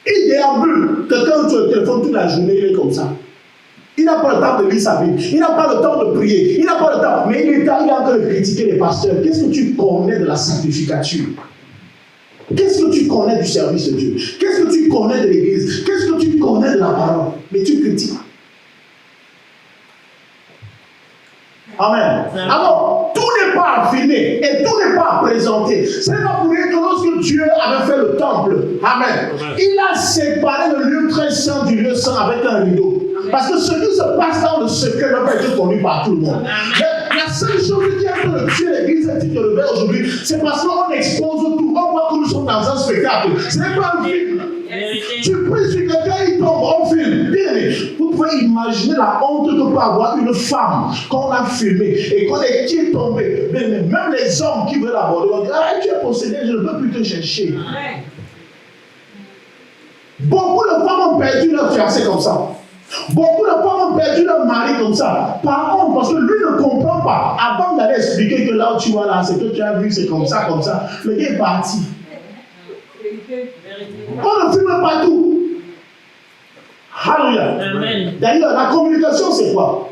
Il déambule. Quelqu'un sur le téléphone toute la journée, il est comme ça. Il n'a pas le temps de lire sa Bible. Il n'a pas le temps de prier. Il n'a pas le temps. Mais il est en train de critiquer les pasteurs. Qu'est-ce que tu connais de la sanctificature? Qu'est-ce que tu connais du service de Dieu? Qu'est-ce que tu connais de l'église? Qu'est-ce que tu connais de la parole? Mais tu critiques. Amen. Alors, tout n'est pas à filmer et tout n'est pas à présenter. C'est pas pour dire que lorsque Dieu avait fait le temple, Amen, il a séparé le lieu très saint du lieu saint avec un rideau. Parce que ce qui se passe dans le secret n'a pas été connu par tout le monde. Mais la seule chose qui a fait le tuer l'église et qui te réveille aujourd'hui, c'est parce qu'on expose tout. On voit que nous sommes dans un spectacle. Ce n'est pas un film. Tu pries sur quelqu'un, il tombe, on filme. Bien aimé, vous pouvez imaginer la honte que peut avoir une femme qu'on a filmée et qu'on est qui est tombé. Bien aimé, même les hommes qui veulent l'aborder vont dire, ah, tu es possédé, je ne peux plus te chercher. Beaucoup de femmes ont perdu leur fiancé comme ça. Beaucoup de femmes ont perdu leur mari comme ça. Par honte, parce que lui ne comprend pas. Avant d'aller expliquer que là où tu vas là, c'est que tu as vu, c'est comme ça, comme ça. Le gars est parti. On ne filme pas tout. Alléluia. D'ailleurs, la communication, c'est quoi?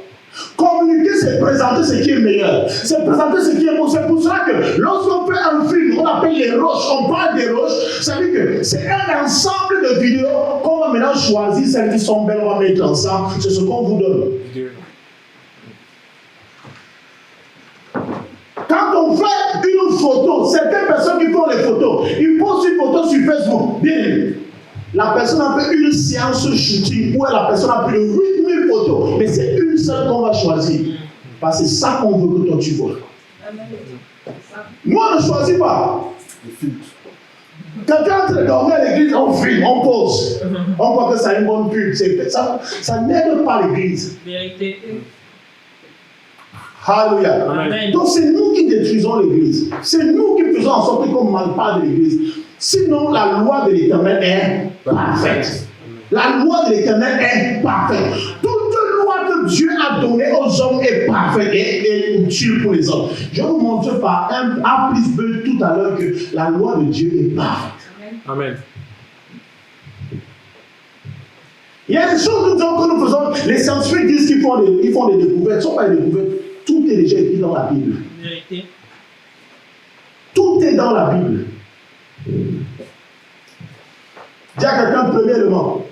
Communiquer, c'est présenter ce qui est meilleur. C'est présenter ce qui est bon. C'est pour ça que lorsqu'on fait un film, on appelle les roches, on parle des roches. Ça veut dire que c'est un ensemble de vidéos qu'on va maintenant choisir. Celles qui sont belles, on va mettre ensemble. C'est ce qu'on vous donne. Quand on fait une photo, certaines personnes qui font les photos, ils postent une photo sur Facebook. Bien, la personne a fait une séance shooting où la personne a plus de 8000 photos. Mais c'est une seule qu'on va choisir. Parce que c'est ça qu'on veut que toi tu vois. Nous, on ne choisit pas. Quelqu'un est en train de dormir à l'église, on filme, on pose. On voit que ça a une bonne pub. Ça n'aide pas l'église. Alléluia. Donc c'est nous qui détruisons l'église. C'est nous qui faisons en sorte qu'on ne manque pas de l'église. Sinon, la loi de l'Éternel est parfaite. La loi de l'Éternel est parfaite. Toute loi que Dieu a donnée aux hommes est parfaite et utile pour les hommes. Je vais vous montrer par A plus B tout à l'heure que la loi de Dieu est parfaite. Amen. Il y a des choses que nous faisons. Les scientifiques disent qu'ils font des découvertes. Ce ne sont pas des découvertes. Tout est déjà écrit dans la Bible. Tout est dans la Bible. Dis à quelqu'un premier élément.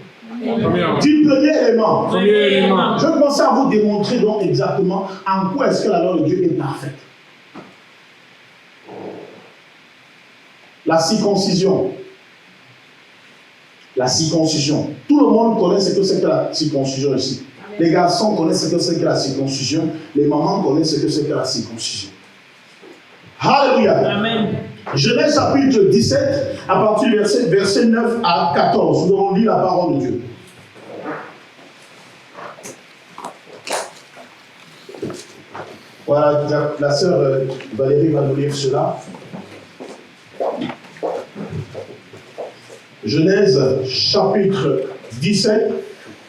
Dis premier élément. Je vais commencer à vous démontrer donc exactement en quoi est-ce que la loi de Dieu est parfaite. La circoncision. La circoncision. Tout le monde connaît ce que c'est que la circoncision ici. Les garçons connaissent ce que c'est que la circoncision. Les mamans connaissent ce que c'est que la circoncision. Alléluia. Amen. Genèse chapitre 17, à partir du verset 9 à 14. Nous allons lire la parole de Dieu. Voilà, la sœur Valérie va nous lire cela. Genèse chapitre 17,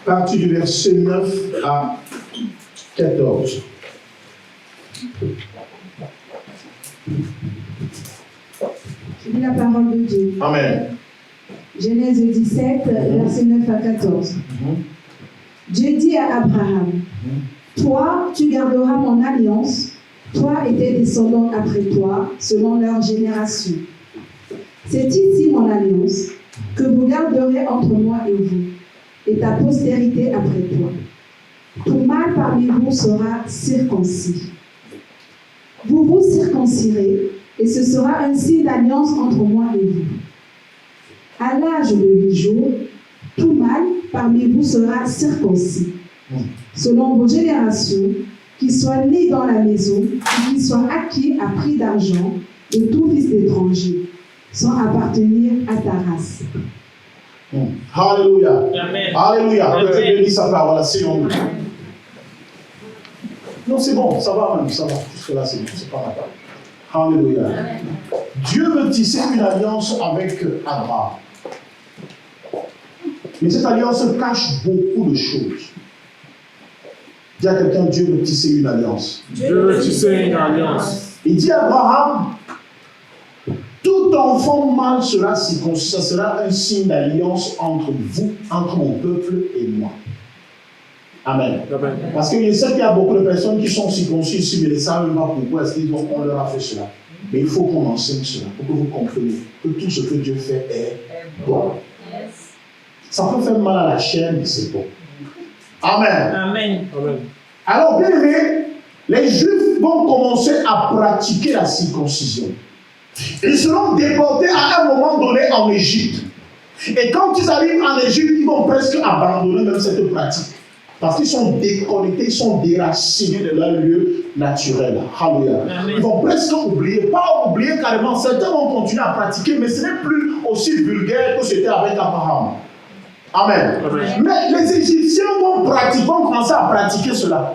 à partir du verset 9 à 14. Je lis la parole de Dieu. Amen. Genèse 17, verset 9 à 14. Dieu dit à Abraham, toi, tu garderas mon alliance, toi et tes descendants après toi, selon leur génération. C'est ici mon alliance, que vous garderez entre moi et vous, et ta postérité après toi. Tout mâle parmi vous sera circoncis. Vous vous circoncirez, et ce sera un signe d'alliance entre moi et vous. À l'âge de 8 jours, tout mâle parmi vous sera circoncis, selon vos générations, qu'il soit né dans la maison, ou qu'il soit acquis à prix d'argent de tout fils d'étranger, sans appartenir à ta race. Alléluia. Amen. Alléluia. Amen. Que Dieu bénisse sa parole. Asseyons-nous. Non, c'est bon, ça va même, ça va. Jusque là, c'est bon, c'est pas mal. Alléluia. Dieu veut tisser une alliance avec Abraham. Mais cette alliance cache beaucoup de choses. Dis à quelqu'un, Dieu veut tisser une alliance. Dieu veut tisser une alliance. Il dit à Abraham, tout ton l'enfant mâle sera circoncis, ça sera un signe d'alliance entre vous, entre mon peuple et moi. Amen. Amen. Parce que je sais qu'il y a beaucoup de personnes qui sont circoncis ici, mais ne savent même pas pourquoi est-ce qu'on leur a fait cela. Mais il faut qu'on enseigne cela, pour que vous compreniez que tout ce que Dieu fait est bon. Ça peut faire mal à la chair, mais c'est bon. Amen. Amen. Amen. Alors, bien aimé, les Juifs vont commencer à pratiquer la circoncision. Ils seront déportés à un moment donné en Égypte. Et quand ils arrivent en Égypte, ils vont presque abandonner même cette pratique. Parce qu'ils sont déconnectés, ils sont déracinés de leur lieu naturel. Alléluia. Ils vont presque oublier, pas oublier carrément. Certains vont continuer à pratiquer, mais ce n'est plus aussi vulgaire que c'était avec Abraham. Amen. Amen. Mais les Égyptiens vont commencer à pratiquer cela.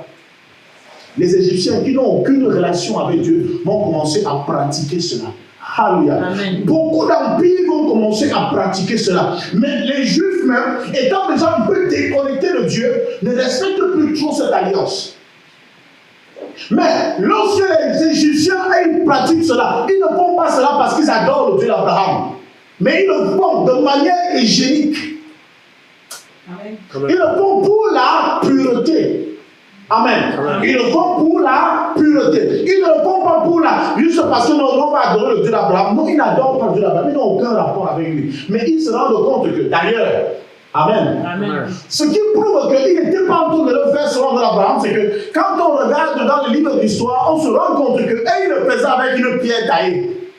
Les Égyptiens qui n'ont aucune relation avec Dieu vont commencer à pratiquer cela. Alléluia. Beaucoup d'empires vont commencer à pratiquer cela. Mais les Juifs même, étant déjà un peu déconnectés de Dieu, ne respectent plus trop cette alliance. Mais lorsque les Égyptiens ils pratiquent cela, ils ne font pas cela parce qu'ils adorent le Dieu d'Abraham. Mais ils le font de manière hygiénique. Ils le font pour la pureté. Amen. Ils le font pour la pureté. Ils ne le font pas pour la... Juste parce que non, on va adorer le Dieu d'Abraham. Non, ils n'adorent pas le Dieu d'Abraham. Ils n'ont aucun rapport avec lui. Mais ils se rendent compte que, d'ailleurs, Amen. Amen. Ce qui prouve qu'il n'était pas en train de le faire selon l'Abraham, c'est que quand on regarde dans le livre d'histoire, on se rend compte qu'ils le faisaient avec une pierre taillée.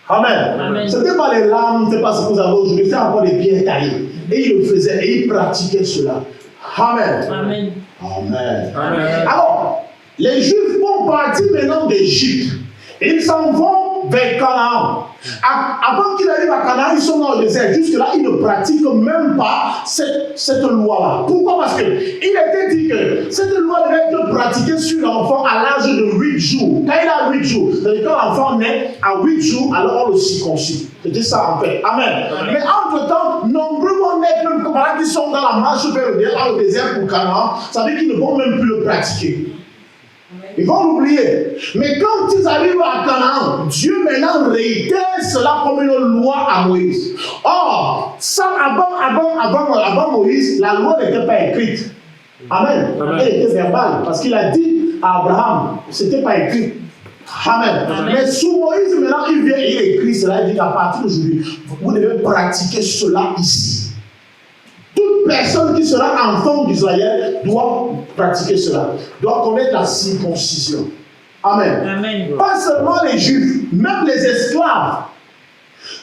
Amen. Amen. Ce n'était pas les lames, ce n'était pas ce que vous avez aujourd'hui, c'était encore des pierres taillées. Et ils le faisaient et ils pratiquaient cela. Amen. Amen. Amen. Amen. Alors, les Juifs vont partir maintenant d'Égypte. Ils s'en vont vers Canaan. Avant qu'ils arrivent à Canaan, ils sont dans le désert. Jusque-là, ils ne pratiquent même pas cette loi-là. Pourquoi? Parce qu'il était dit que cette loi devait être pratiquée sur l'enfant à l'âge de 8 jours. Quand il a 8 jours, c'est-à-dire quand l'enfant naît à 8 jours, alors on le circoncit. C'était ça en fait. Amen. Mais entre-temps, nombreux vont naître, même pendant qu'ils sont dans la marche vers le désert pour Canaan, ça veut dire qu'ils ne vont même plus le pratiquer. Ils vont l'oublier. Mais quand ils arrivent à Canaan, Dieu maintenant réitère cela comme une loi à Moïse. Or, ça, avant Moïse, la loi n'était pas écrite. Amen. Elle était verbale parce qu'il a dit à Abraham, ce n'était pas écrit. Amen. Mais sous Moïse, maintenant, il vient et il écrit cela. Il dit qu'à partir d'aujourd'hui, vous devez pratiquer cela ici. Toute personne qui sera enfant d'Israël doit pratiquer cela, doit connaître la circoncision. Amen. Amen. Pas seulement les Juifs, même les esclaves.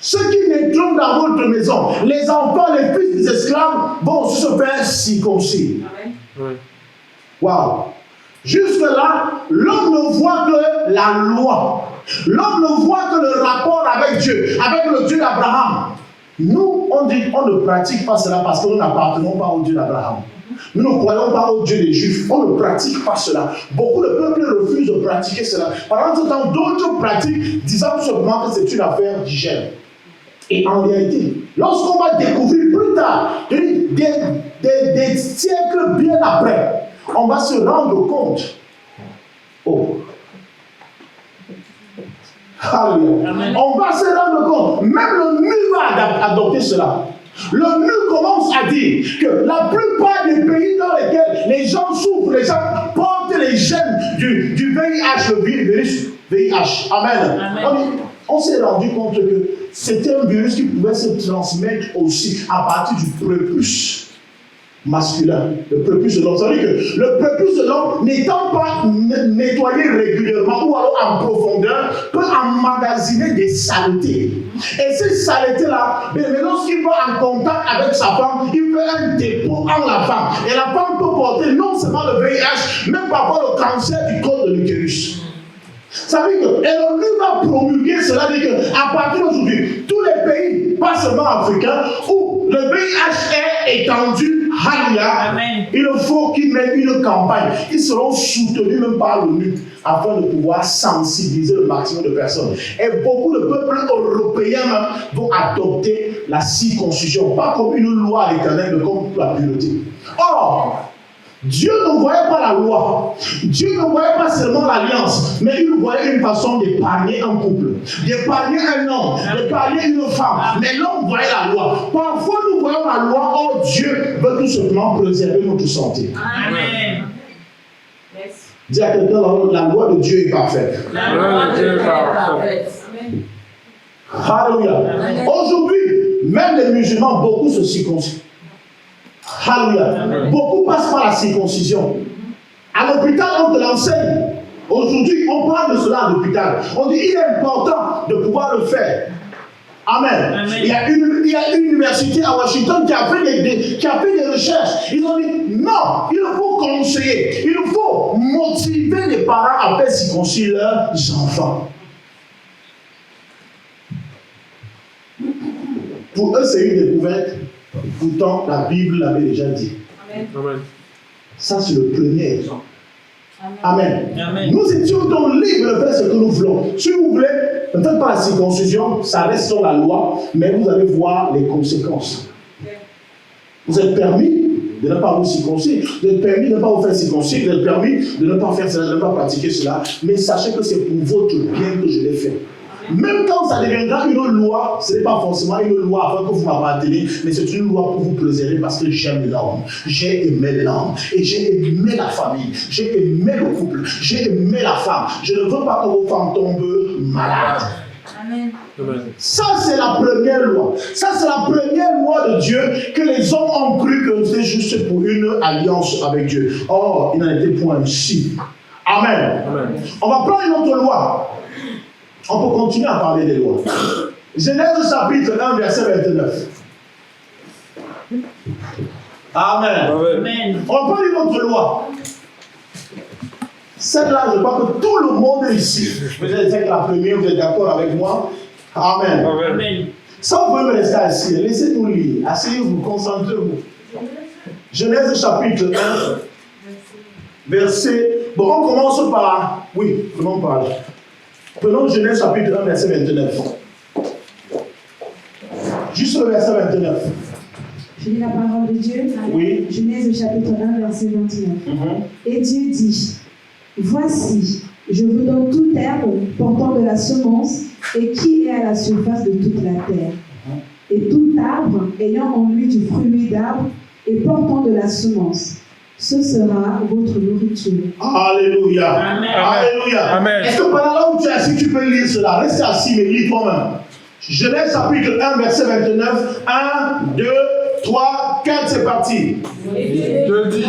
Ceux qui naîtront dans votre maison, les enfants, les fils des esclaves vont se faire circoncis. Amen. Waouh! Jusque-là, l'homme ne voit que la loi. L'homme ne voit que le rapport avec Dieu, avec le Dieu d'Abraham. Nous, on dit qu'on ne pratique pas cela parce que nous n'appartenons pas au Dieu d'Abraham. Nous ne croyons pas au Dieu des Juifs. On ne pratique pas cela. Beaucoup de peuples refusent de pratiquer cela. Pendant ce temps, d'autres pratiquent, disant seulement que c'est une affaire d'hygiène. Et en réalité, lorsqu'on va découvrir plus tard, des siècles bien après, on va se rendre compte. Oh. Alléluia. On va se rendre compte, même le nu va adopter cela. Le nu commence à dire que la plupart des pays dans lesquels les gens souffrent, les gens portent les gènes du VIH, le virus VIH. Amen. On s'est rendu compte que c'était un virus qui pouvait se transmettre aussi à partir du prépuce masculin, le prépuce de l'homme. Ça veut dire que le prépuce de l'homme, n'étant pas nettoyé régulièrement ou alors en profondeur, peut emmagasiner des saletés. Et ces saletés-là, lorsqu'il va en contact avec sa femme, il fait un dépôt en la femme. Et la femme peut porter non seulement le VIH, même parfois le cancer du col de l'utérus. Ça veut dire que l'ONU va promulguer cela, dit qu'à partir d'aujourd'hui, tous les pays, pas seulement africains, où le VIH est étendu, il faut qu'ils mettent une campagne. Ils seront soutenus même par l'ONU afin de pouvoir sensibiliser le maximum de personnes. Et beaucoup de peuples européens même vont adopter la circoncision, pas comme une loi à l'éternel, mais comme la pureté. Or, Dieu ne voyait pas la loi. Dieu ne voyait pas seulement l'alliance, mais il voyait une façon d'épargner un couple, d'épargner un homme, d'épargner une femme. Mais l'homme voyait la loi. Parfois, nous voyons la loi, oh Dieu veut tout simplement préserver notre santé. Amen. Dis à quelqu'un, la loi de Dieu est parfaite. La loi de Dieu est parfaite. Alléluia. Aujourd'hui, même les musulmans, beaucoup se circoncisent. Alléluia. Beaucoup passent par la circoncision. À l'hôpital, on te l'enseigne. Aujourd'hui, on parle de cela à l'hôpital. On dit il est important de pouvoir le faire. Amen. Amen. Il y a une université à Washington qui a fait des recherches. Ils ont dit non, il faut conseiller, il faut motiver les parents à faire circoncire leurs enfants. Pour eux, c'est une découverte. Pourtant, la Bible l'avait déjà dit. Amen. Ça, c'est le premier exemple. Amen. Amen. Nous étions donc libres de faire ce que nous voulons. Si vous voulez, ne faites pas la circoncision, ça reste sur la loi, mais vous allez voir les conséquences. Vous êtes permis de ne pas vous circoncire, vous êtes permis de ne pas vous faire circoncire, vous êtes permis de ne pas faire cela, de ne pas pratiquer cela, mais sachez que c'est pour votre bien que je l'ai fait. Même quand ça deviendra une loi, ce n'est pas forcément une loi afin que vous m'appartenez, mais c'est une loi pour vous préserver parce que j'aime l'homme, j'ai aimé l'homme, et j'ai aimé la famille, j'ai aimé le couple, j'ai aimé la femme. Je ne veux pas que vos femmes tombent malades. Amen. Ça, c'est la première loi. Ça, c'est la première loi de Dieu que les hommes ont cru que c'était juste pour une alliance avec Dieu. Or, il n'en était point ainsi. Amen. Amen. On va prendre une autre loi. On peut continuer à parler des lois. Genèse chapitre 1, verset 29. Amen. Amen. On va prendre une autre loi. Celle-là, je crois que tout le monde ici, peut-être c'est la première, vous êtes d'accord avec moi? Amen. Amen. Ça, vous pouvez me rester assis. Laissez-nous lire. Asseyez-vous, concentrez-vous. Genèse chapitre 1, verset... Bon, on commence par... Oui, prenons par là. Prenons Genèse chapitre 1, verset 29. Juste le verset 29. Je lis la parole de Dieu. Oui. Genèse chapitre 1, verset 29. Et Dieu dit, voici, je vous donne toute herbe portant de la semence et qui est à la surface de toute la terre. Et tout arbre ayant en lui du fruit d'arbre et portant de la semence. Ce sera votre nourriture. Alléluia. Amen. Alléluia. Amen. Est-ce que pendant là où tu es assis, tu peux lire cela? Reste assis, mais lis toi-même. Genèse chapitre 1, verset 29. 1, 2, 3, 4, c'est parti. Dieu dit,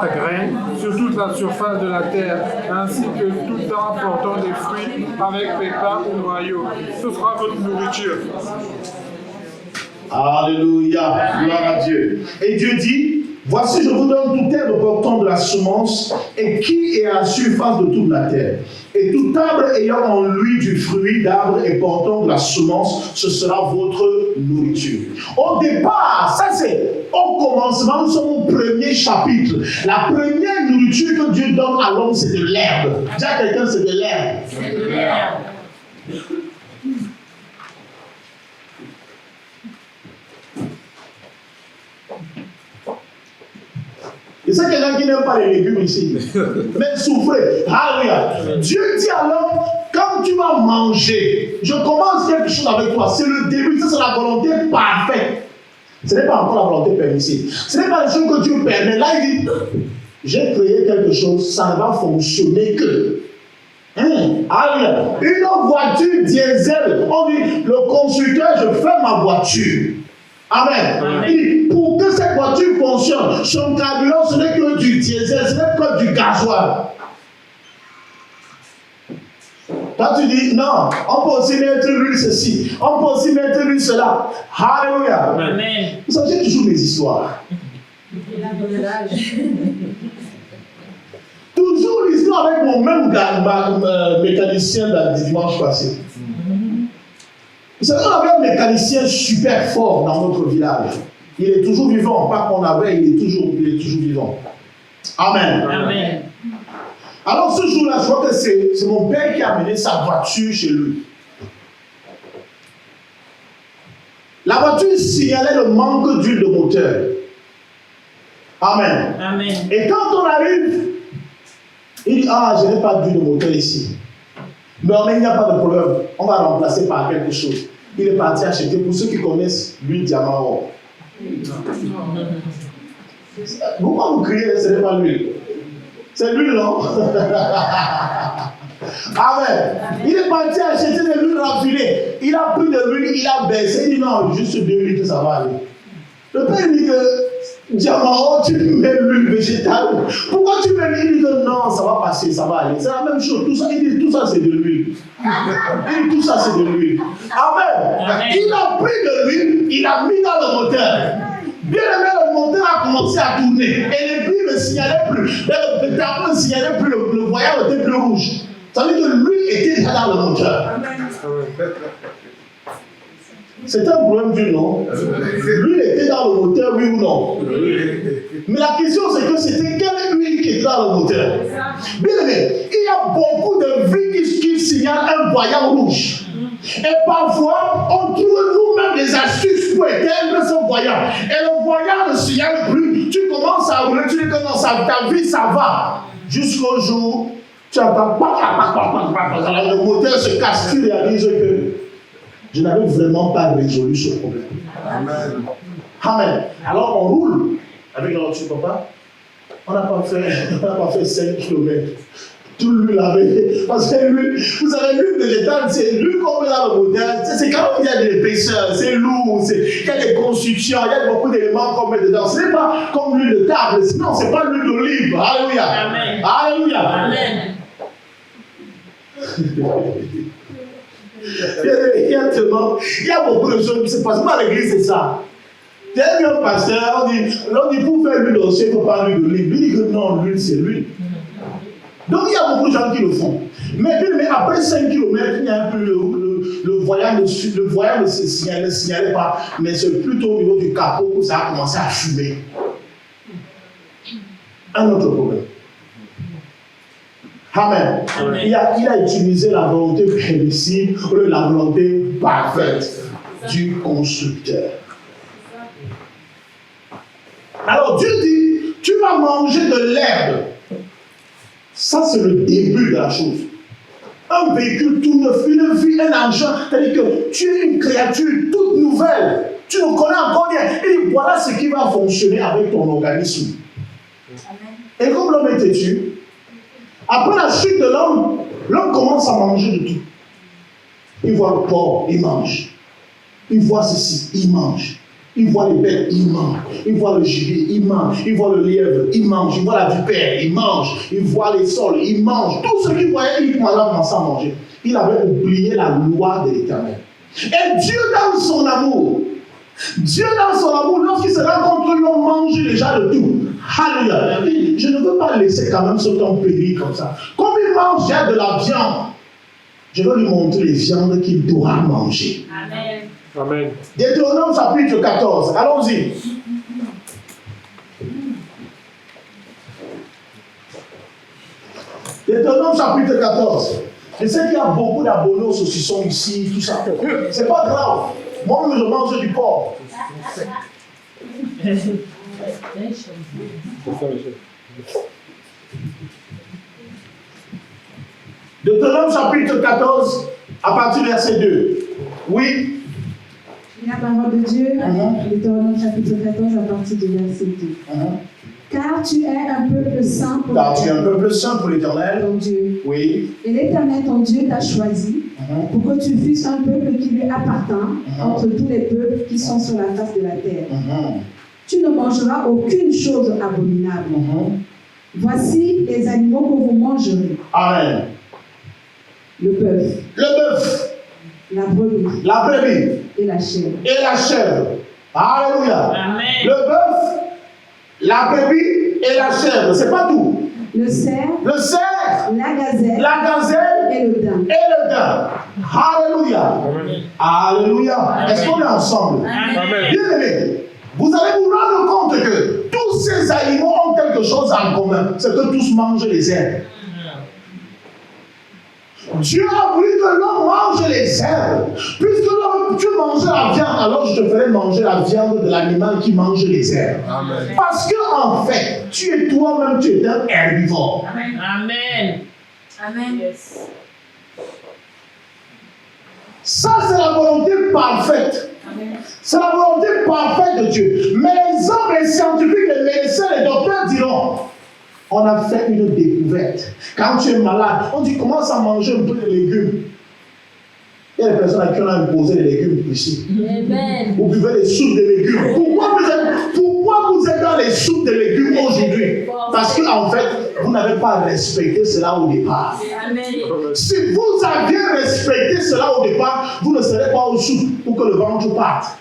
la graine sur toute la surface de la terre, ainsi que tout arbre portant des fruits avec pépins ou noyaux. Ce sera votre nourriture. Alléluia, gloire à Dieu. Et Dieu dit, voici je vous donne toute herbe portant de la semence et qui est à la surface de toute la terre. Et tout arbre ayant en lui du fruit d'arbre et portant de la semence, ce sera votre nourriture. Au départ, ça c'est au commencement, nous sommes au premier chapitre. La première nourriture que Dieu donne à l'homme, c'est de l'herbe. Dis à quelqu'un, c'est de l'herbe. C'est de l'herbe. Et c'est quelqu'un qui n'aime pas les légumes ici. Mais souffrez. Alléluia. Dieu dit à l'homme, quand tu vas manger, je commence quelque chose avec toi. C'est le début, ça c'est la volonté parfaite. Ce n'est pas encore la volonté permissive. Ce n'est pas la chose que Dieu permet. Là, il dit, j'ai créé quelque chose, ça ne va fonctionner que. Alléluia. Une voiture diesel, on dit, le constructeur, je fais ma voiture. Amen. Et pour que cette voiture fonctionne, son carburant, ce n'est que du diesel, ce n'est que du gasoil. Quand tu dis, non, on peut aussi mettre l'huile ceci, on peut aussi mettre l'huile cela. Alléluia. Amen. Vous savez, j'ai toujours mes histoires. Toujours l'histoire avec mon même mécanicien du dimanche passé. Vous savez, on avait un mécanicien super fort dans notre village. Il est toujours vivant. Pas qu'on avait, il est toujours vivant. Amen. Amen. Alors ce jour-là, je vois que c'est mon père qui a amené sa voiture chez lui. La voiture signalait le manque d'huile de moteur. Amen. Amen. Et quand on arrive, il dit, ah, je n'ai pas d'huile de moteur ici. Mais il n'y a pas de problème. On va remplacer par quelque chose. Il est parti acheter, pour ceux qui connaissent l'huile diamant or. Pourquoi vous criez, ce n'est pas l'huile? C'est l'huile, non? Amen. Il est parti acheter de l'huile raffinée. Il a pris de l'huile, il a baissé. Il dit non, juste 2 litres, ça va aller. Le père dit que diamant, tu mets l'huile végétale. Pourquoi tu mets l'huile? Il dit que non, ça va passer, ça va aller. C'est la même chose. Tout ça, il dit tout ça c'est de l'huile. Il dit tout ça c'est de l'huile. Amen. Amen. Il a pris de l'huile, il a mis dans le moteur. Bien aimé, le moteur a commencé à tourner. Et l'aiguille ne signalait plus. Le tableau ne signalait plus. Le voyant était plus rouge. Ça veut dire que l'huile était déjà dans le moteur. C'est un problème d'huile, non? L'huile était dans le moteur, oui ou non? Mais la question c'est que c'était quelle huile qui était dans le moteur? Bien aimé, il y a beaucoup de vies qui signalent un voyant rouge. Et parfois, on trouve nous-mêmes des astuces pour éteindre ce voyant. Et le voyant ne signale plus. Tu commences à rouler, tu dis que non, ta vie, ça va. Jusqu'au jour, tu entends le moteur se casse, tu réalises que je n'avais vraiment pas résolu ce problème. Amen. Amen. Alors on roule avec la voiture, papa. On n'a pas fait 5 km. Tout l'huile avait. Parce que l'huile, vous savez, l'huile végétale, c'est l'huile qu'on met dans le moteur. C'est quand il y a de l'épaisseur, c'est lourd, il y a des constructions, il y a beaucoup d'éléments qu'on met dedans. Ce n'est pas comme l'huile de table, sinon ce n'est pas l'huile d'olive. Alléluia. Amen. Alléluia. Amen. Il y a beaucoup de choses qui se passent. Moi, à l'église, c'est ça. Tel qu'un pasteur, on dit pour faire l'huile d'olive, il ne faut pas l'huile d'olive. Il dit que non, l'huile, c'est l'huile. Donc il y a beaucoup de gens qui le font. Mais après 5 km, il n'y a plus le voyant ne signalait pas, mais c'est plutôt au niveau du capot que ça a commencé à fumer. Un autre problème. Amen. Amen. Il a utilisé la volonté permissive ou la volonté parfaite du constructeur. Alors Dieu dit, tu vas manger de l'herbe. Ça, c'est le début de la chose. Un véhicule tout neuf, une vie, un argent, c'est-à-dire que tu es une créature toute nouvelle. Tu ne connais encore rien. Et voilà ce qui va fonctionner avec ton organisme. Amen. Et comme l'homme est têtu, après la chute de l'homme commence à manger de tout. Il voit le porc, il mange. Il voit ceci, il mange. Il voit les bêtes, il mange. Il voit le gibier, il mange. Il voit le lièvre, il mange. Il voit la vipère, il mange. Il voit les sols, il mange. Tout ce qu'il voyait, il commençait à manger. Il avait oublié la loi de l'Éternel. Et Dieu dans son amour, lorsqu'il se rencontre, l'homme mange déjà de tout. Alléluia. Je ne veux pas laisser quand même ce temps périr comme ça. Comme il mange déjà de la viande, je vais lui montrer les viandes qu'il doit manger. Amen. Amen. Deutéronome chapitre 14. Allons-y. Deutéronome chapitre 14. Je sais qu'il y a beaucoup d'abonnés au saucisson ici, tout ça. C'est pas grave. Moi, je mange du porc. Deutéronome chapitre 14, à partir du verset 2. Oui. La parole de Dieu, Deutéronome chapitre 14, à partir du verset 2. Car tu es un peuple saint pour l'Éternel, ton Dieu. Oui. Et l'Éternel, ton Dieu, t'a choisi pour que tu fusses un peuple qui lui appartient entre tous les peuples qui sont sur la face de la terre. Tu ne mangeras aucune chose abominable. Voici les animaux que vous mangerez. Amen. Le bœuf. Le bœuf. La brebis. La brebis. Et la chèvre. Et la chèvre. Alléluia. Amen. Le bœuf, la brebis et la chèvre. C'est pas tout. Le cerf. Le cerf. La gazelle. La gazelle. Et le daim. Et le daim. Alléluia. Alléluia. Est-ce qu'on est ensemble? Amen. Bien aimé, vous allez vous rendre compte que tous ces animaux ont quelque chose en commun. C'est que tous mangent les herbes. Dieu a voulu que l'homme mange les herbes. Puisque tu manges la viande, alors je te ferai manger la viande de l'animal qui mange les herbes. Amen. Parce que en fait, tu es toi-même, tu es un herbivore. Amen. Amen. Amen. Yes. Ça, c'est la volonté parfaite. Amen. C'est la volonté parfaite de Dieu. Mais les hommes, les scientifiques, les médecins, les docteurs diront, on a fait une découverte. Quand tu es malade, on dit commence à manger un peu de légumes. Il y a des personnes à qui on a imposé les légumes ici. Amen. Vous buvez les soupes de légumes. Pourquoi vous êtes dans les soupes de légumes aujourd'hui? Parce qu'en fait, vous n'avez pas respecté cela au départ. Amen. Si vous aviez respecté cela au départ, vous ne serez pas aux soupes pour que le ventre parte.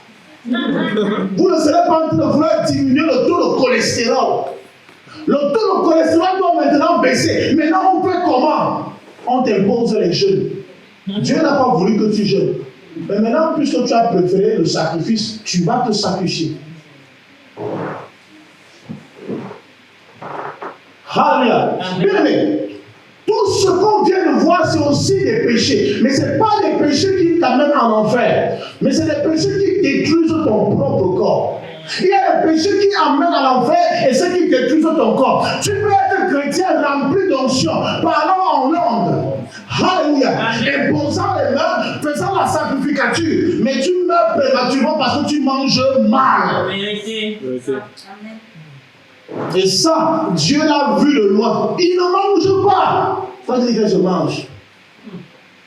Vous ne serez pas en train de vouloir diminuer le taux de cholestérol. Le taux de cholestérol doit maintenant baisser. Maintenant, on fait comment? On t'impose les jeûnes. Dieu n'a pas voulu que tu jeûnes. Mais maintenant, puisque tu as préféré le sacrifice, tu vas te sacrifier. Alléluia. Bien aimé, tout ce qu'on vient de voir, c'est aussi des péchés. Mais ce n'est pas des péchés qui t'amènent en enfer. Mais c'est des péchés qui détruisent ton propre corps. Il y a des péchés qui amènent à l'enfer et ceux qui détruisent ton corps. Tu peux être chrétien rempli d'onction, parlant en langue. Alléluia. Imposant les mains, faisant la sacrificature. Mais tu meurs prématurément parce que tu manges mal. Vérité. Amen. Et ça, Dieu l'a vu de loin. Il ne mange pas. Ça dit que je mange.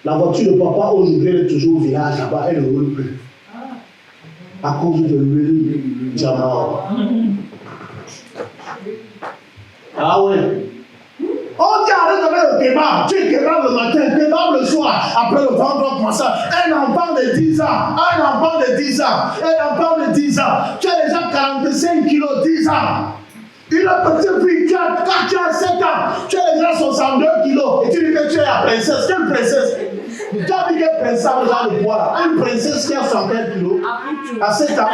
La voiture de papa aujourd'hui, elle est toujours au village là-bas, elle ne roule plus. À cause de l'huile diamant. Ah ouais. On dit arrête avec le kebab. Tu es kebab le matin, kebab le soir. Après le ventre doit commencer. Un enfant de 10 ans. Un enfant de 10 ans. Un enfant de 10 ans. Tu as déjà 45 kilos, 10 ans. Une petite fille, quand tu as 7 ans, tu as déjà 62 kilos. Et tu dis que tu es la princesse. Quelle princesse? Tu as dit que princesse a déjà le poids là. Une princesse qui a 115 kilos à 7 ans.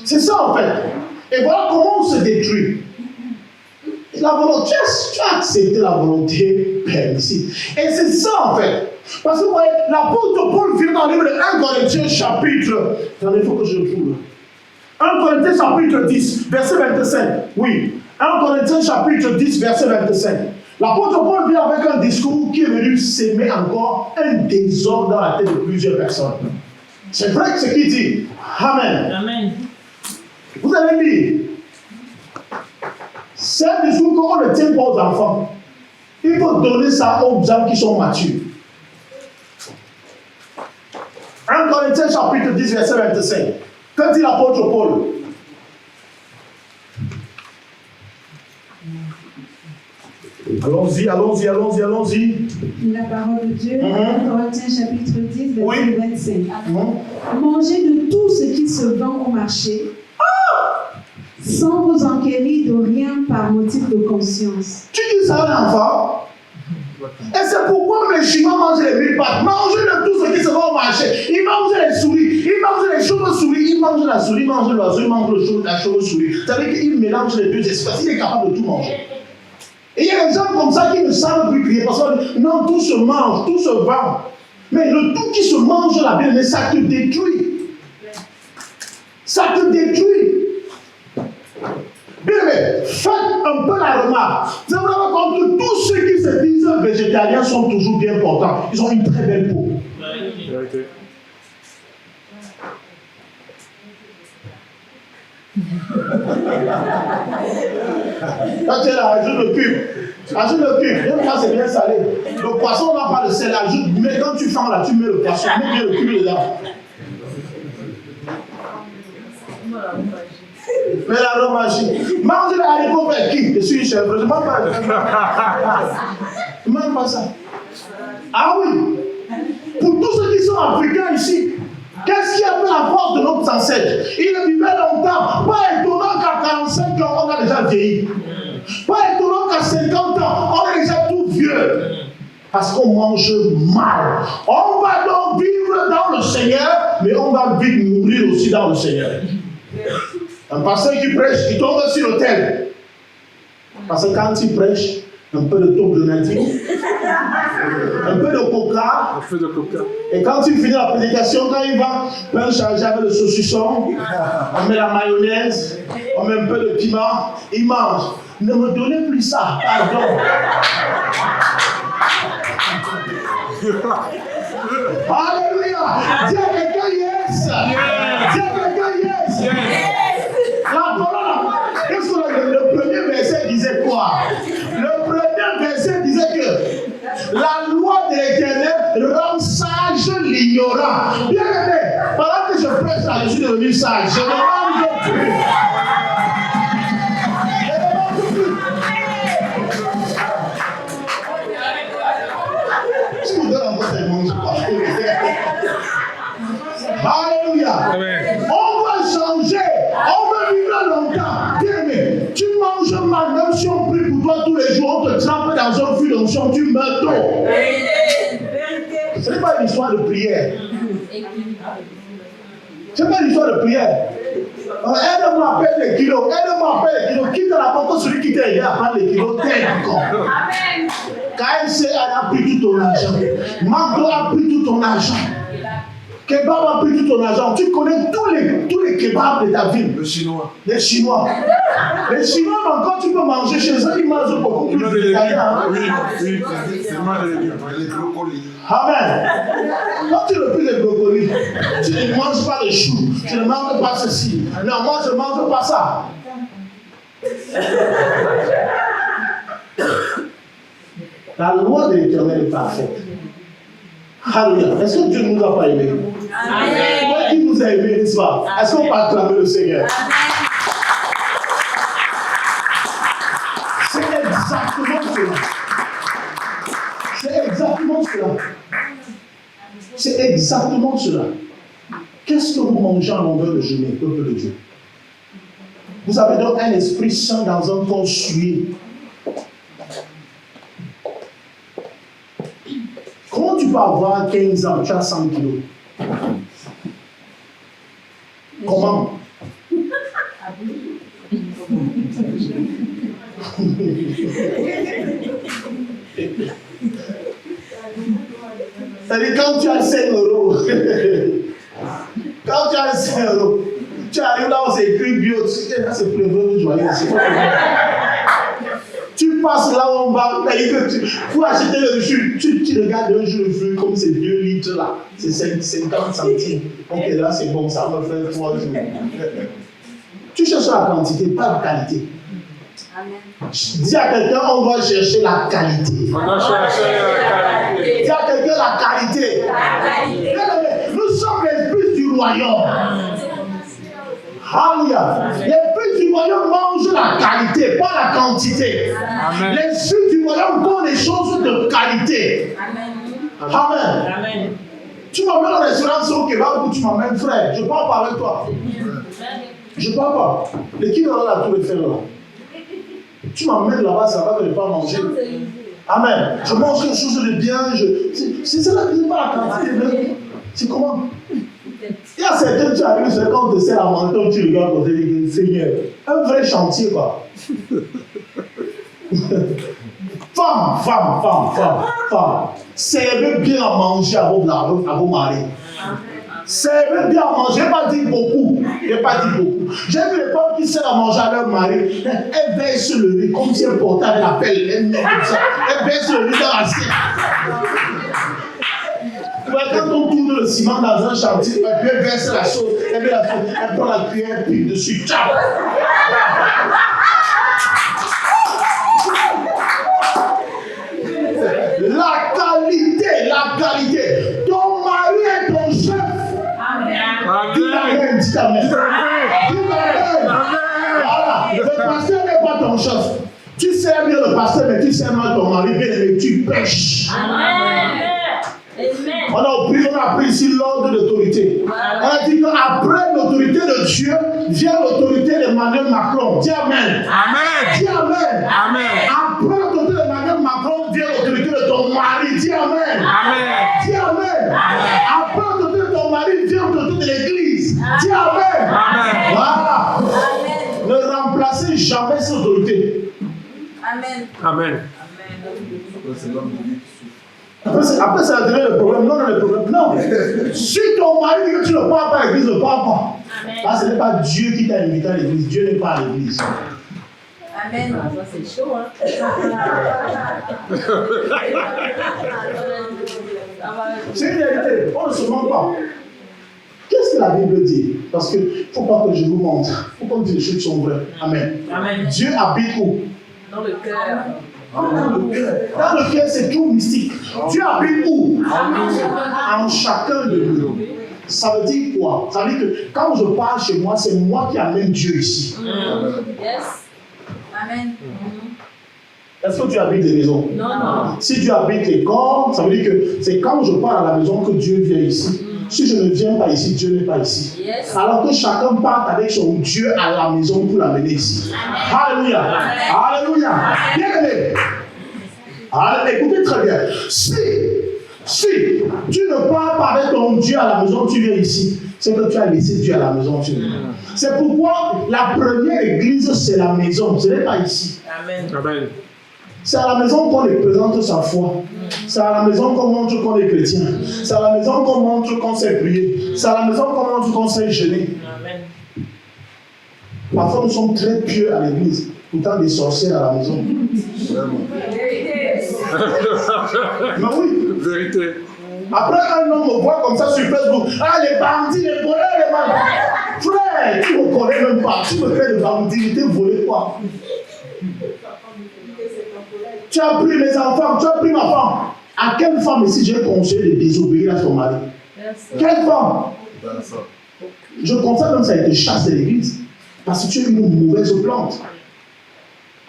C'est ça en fait. Et voilà comment on se détruit. La volonté, tu as accepté la volonté permissive. Et c'est ça en fait. Parce que vous voyez, l'apôtre Paul vient dans le livre de 1 Corinthiens chapitre. Attendez, il faut que je le trouve. 1 Corinthiens chapitre 10, verset 25. Oui. 1 Corinthiens chapitre 10, verset 25. L'apôtre Paul vient avec un discours qui est venu s'aimer encore un désordre dans la tête de plusieurs personnes. C'est vrai que ce qu'il dit. Amen. Amen. Vous allez lire. C'est un discours qu'on ne tient pas aux enfants. Il faut donner ça aux gens qui sont matures. 1 Corinthiens chapitre 10, verset 25. Que dit l'apôtre Paul? Allons-y, allons-y, allons-y, allons-y. La parole de Dieu, 1 Corinthiens chapitre 10, verset Oui. 25. Mangez de tout ce qui se vend au marché, sans vous enquérir de rien par motif de conscience. Tu dis ça à un enfant? Et c'est pourquoi les Chinois mangent les mille pattes. Mangez de tout ce qui se vend au marché. Ils mangent les souris, ils mangent les chauves-souris, ils mangent la souris, ils mangent l'oiseau, ils mangent la chauve-souris. C'est-à-dire qu'ils mélangent les deux espèces. Il est capable de tout manger. Et il y a des gens comme ça qui ne savent plus crier parce que non, tout se mange, tout se vend. Mais le tout qui se mange là, bien, mais ça te détruit. Ça te détruit. Bien, mais faites un peu la remarque. Vous avez compte que tous ceux qui se disent végétariens sont toujours bien portants. Ils ont une très belle peau. Vérité. Quand tu es là, ajoute le cube. Ajoute le cube. Même quand c'est bien salé. Le poisson n'a pas de sel. Ajoute, mais quand tu fends là, tu mets le poisson. Mets bien le cube dedans. Mais la magie. Mange les haricots verts qui? Je suis une chèvre. Je ne mange pas. Je ne mange pas ça. Ah oui. Pour tous ceux qui sont africains ici, qu'est-ce qui a fait la force de nos ancêtres? Ils vivaient longtemps. Pas étonnant qu'à 45 ans, on a déjà vieilli. Pas étonnant qu'à 50 ans, on est déjà tout vieux. Parce qu'on mange mal. On va donc vivre dans le Seigneur, mais on va vite mourir aussi dans le Seigneur. Un pasteur qui prêche, il tombe sur l'autel. Parce que quand il prêche, un peu de taupe de nature, un peu de coca. Un peu de coca. Et quand il finit la prédication, quand il va pain chargé avec le saucisson, on met la mayonnaise, on met un peu de piment, il mange. Ne me donnez plus ça, pardon. Alléluia. Dis à quelqu'un yes. Dis à quelqu'un yes. La parole, qu'est-ce qu'on a dit? Le premier verset disait quoi? Le premier verset disait que la loi de l'Éternel rend sage l'ignorant. Bien aimé, pendant que je prêche là, je suis devenu sage. Je ne mange plus. Je vous donne encore des manches. Alléluia. Amen. On va changer. On va vivre longtemps. Bien aimé, tu manges mal, même si on prie pour toi tous les jours, on te trempe dans un fût d'onction, tu meurs tôt. Ce n'est pas une histoire de prière. Ce n'est pas une histoire de prière. Aide-moi à perdre les kilos. Aide-moi à perdre les kilos. Quitte la porte, celui qui t'a aidé à prendre les kilos, t'aide encore. KMC a pris tout ton argent. Magdo a pris tout ton argent. Kebab a pris tout ton argent. Tu connais tous les kebabs de ta ville. Le chinois. Les Chinois. Les Chinois, encore tu peux manger chez eux, ils mangent beaucoup plus de végétariens. Oui, c'est mal de légumes. Les brocolis. Amen. Quand tu refuses les brocolis, tu ne manges pas les choux, tu ne manges pas ceci. Non, moi je ne mange pas ça. La loi de l'Éternel est parfaite. Alléluia. Est-ce que Dieu ne nous a pas aimés? Amen. Il nous a aimés, n'est-ce pas? Est-ce qu'on peut acclamer le Seigneur? C'est exactement cela. C'est exactement cela. C'est exactement cela. Qu'est-ce que vous mangez en longueur de journée, peuple de Dieu? Vous avez donc un esprit saint dans un corps souillé. Comment tu peux avoir 15 ans, tu as 100 kilos? Comment? C'est-à-dire quand tu as 5 euros, quand tu as 5 euros, tu arrives là où c'est écrit bio, tu dis, c'est prévu, joyeux, tu passes là où on va, pour acheter le jus, tu regardes un jus de fruits comme ces 2 litres là, c'est 50 centimes. Ok, là c'est bon, ça me fait 3 jours. Tu cherches la quantité, pas la qualité. Amen. Dis à quelqu'un, on va chercher la qualité. On va chercher la qualité. Dis à quelqu'un la qualité. Nous sommes les fils du royaume. Alléluia. Les fils du royaume mangent la qualité, pas la quantité. Amen. Les fils du royaume font des choses de qualité. Amen. Amen. Amen. Tu m'amènes au restaurant sur kebab ou tu m'amènes frère. Je ne parle pas avec toi. Je ne parle pas. Les qui aura la tour de fer là. Tu m'amènes là-bas, ça va que je ne vais pas manger. Amen. Je mange quelque chose de bien. C'est ça la pas la quantité. C'est comment? Il y a certains, tu arrives, c'est quand on te sert à menton, tu regardes pour te dire, Seigneur, un vrai chantier quoi. Femme. Servez bien à manger à vos maris. Servez bien à manger, je n'ai pas dit beaucoup. J'ai vu les femmes qui servent à manger à leur mari, elles versent le riz comme si elles portaient avec la pelle, elles mettent comme ça, elles versent le riz dans l'assiette. Quand on tourne le ciment dans un chantier, elle verse la sauce, elle met la sauce, elle prend la cuillère, elle pique dessus. Ciao! La qualité. Ton mari est ton chef. Amen. Dis amen. Voilà. Le pasteur n'est pas ton chef. Tu sers bien le pasteur, mais tu sers mal ton mari, bien aimé, tu pêches. Amen. On a appris ici l'ordre d'autorité. On a dit qu'après l'autorité de Dieu vient l'autorité d'Emmanuel Macron. Dis amen. Amen. Dis amen. Amen. Après l'autorité d'Emmanuel Macron vient l'autorité de ton mari. Dis amen. Amen. Dis amen. Après l'autorité de ton mari vient l'autorité de l'église. Dis amen. Amen. Voilà. Amen. Ne remplacez jamais cette autorité. Amen. Amen. C'est l'homme de Dieu qui souffre. Après, ça devient le problème. Non, le problème. Non. Si ton mari dit que tu ne parles pas à l'église, ne parle pas. Parce que ce n'est pas Dieu qui t'a invité à l'église. Dieu n'est pas à l'église. Amen. Ça, c'est chaud, hein. C'est une réalité. On ne se ment pas. Qu'est-ce que la Bible dit? Parce qu'il ne faut pas que je vous montre. Il faut qu'on dise les choses qui sont vraies. Amen. Amen. Dieu habite où? Dans le cœur. Dans le cœur. Dans le cœur, c'est tout mystique. Dieu habite où? En chacun de nous. Ça veut dire quoi? Ça veut dire que quand je pars chez moi, c'est moi qui amène Dieu ici. Yes. Amen. Est-ce que Dieu habite les maisons? Non. Si Dieu habite les corps, ça veut dire que c'est quand je pars à la maison que Dieu vient ici. Si je ne viens pas ici, Dieu n'est pas ici. Yes. Alors que chacun part avec son Dieu à la maison pour l'amener ici. Alléluia. Alléluia. Bien aimé. Écoutez très bien. Si tu ne pars pas avec ton Dieu à la maison, tu viens ici. C'est que tu as laissé Dieu à la maison. C'est pourquoi la première église, c'est la maison. Ce n'est pas ici. Amen. Amen. C'est à la maison qu'on présente sa foi. C'est à la maison qu'on montre qu'on est chrétien. C'est à la maison qu'on montre qu'on sait prier. C'est à la maison qu'on montre qu'on sait jeûner. Amen. Parfois, nous sommes très pieux à l'église. Pourtant, des sorcières à la maison. Mais oui. Vérité. Après, un homme me voit comme ça sur Facebook. Ah, les bandits, les voleurs, les malades. Frère, tu ne me connais même pas. Tu me fais de bandits, volé quoi? Tu as pris mes enfants, tu as pris ma femme. À quelle femme ici j'ai conseillé de désobéir à son mari? Quelle femme? Je conseille même ça a été chasse de l'église. Parce que tu es une mauvaise plante.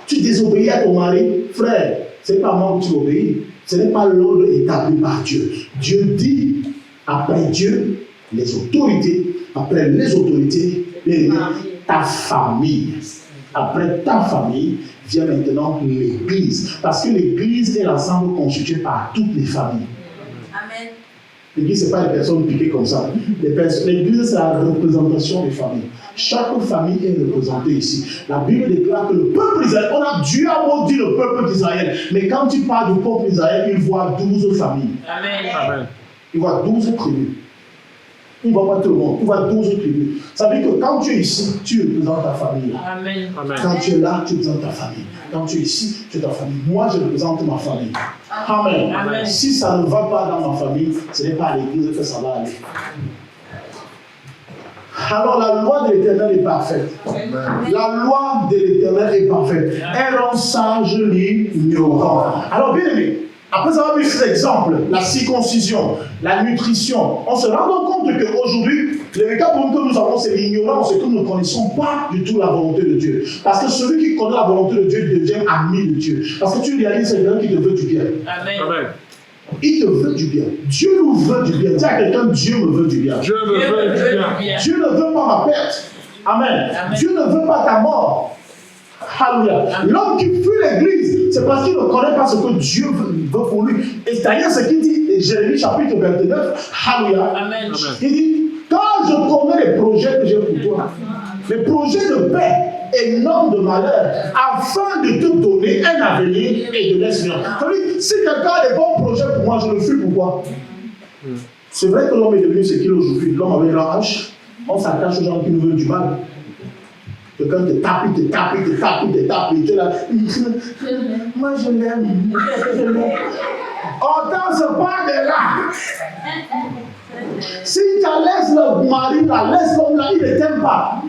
Tu désobéis à ton mari, frère. Ce n'est pas moi que tu obéis. Ce n'est pas l'ordre établi par Dieu. Dieu dit, après Dieu, les autorités, après les autorités, ta famille. Après ta famille, vient maintenant l'église. Parce que l'église est l'ensemble constitué par toutes les familles. Amen. L'église, ce n'est pas les personnes piquées comme ça. L'église, c'est la représentation des familles. Chaque famille est représentée ici. La Bible déclare que le peuple d'Israël, Dieu a maudit le peuple d'Israël. Mais quand tu parles du peuple d'Israël, il voit 12 familles. Amen. Il voit 12 tribus. Il ne voit pas tout le monde. Il voit 12 tribus. Ça veut dire que quand tu es ici, tu représentes ta famille. Amen. Quand tu es là, tu représentes ta famille. Quand tu es ici, tu es ta famille. Moi, je représente ma famille. Amen. Amen. Si ça ne va pas dans ma famille, ce n'est pas à l'église que ça va aller. Alors la loi de l'Éternel est parfaite. La loi de l'Éternel est parfaite. Elle rend sage l'ignorant. Alors bien aimé, après avoir vu ces exemples, la circoncision, la nutrition, on se rend compte qu'aujourd'hui, le véritable problème que nous avons, c'est l'ignorance, c'est que nous ne connaissons pas du tout la volonté de Dieu. Parce que celui qui connaît la volonté de Dieu devient ami de Dieu. Parce que tu réalises c'est quelqu'un qui te veut du bien. Amen. Il te veut du bien. Dieu nous veut du bien. Dis à quelqu'un, Dieu me veut du bien. Dieu me veut du bien. Dieu ne veut pas ma perte. Amen. Dieu ne veut pas ta mort. Alléluia. L'homme qui fuit l'église, c'est parce qu'il ne connaît pas ce que Dieu veut pour lui. Et d'ailleurs, ce qu'il dit, Jérémie chapitre 29, Alléluia. Amen. Il dit, quand je connais les projets que j'ai pour toi, les projets de paix et non de malheur, afin de te donner un avenir et de l'espérance. Si quelqu'un a des bons projets pour moi, je le fuis. Pourquoi? C'est vrai que l'homme est devenu ce qu'il est aujourd'hui. L'homme avec la hache, on s'attache aux gens qui nous veulent du mal. Quelqu'un te tape, il te tape, il te tape, il te tape, il te là. Moi je l'aime. On danse pas de là. Si tu laisses le mari là, laisse l'homme là, il ne t'aime pas.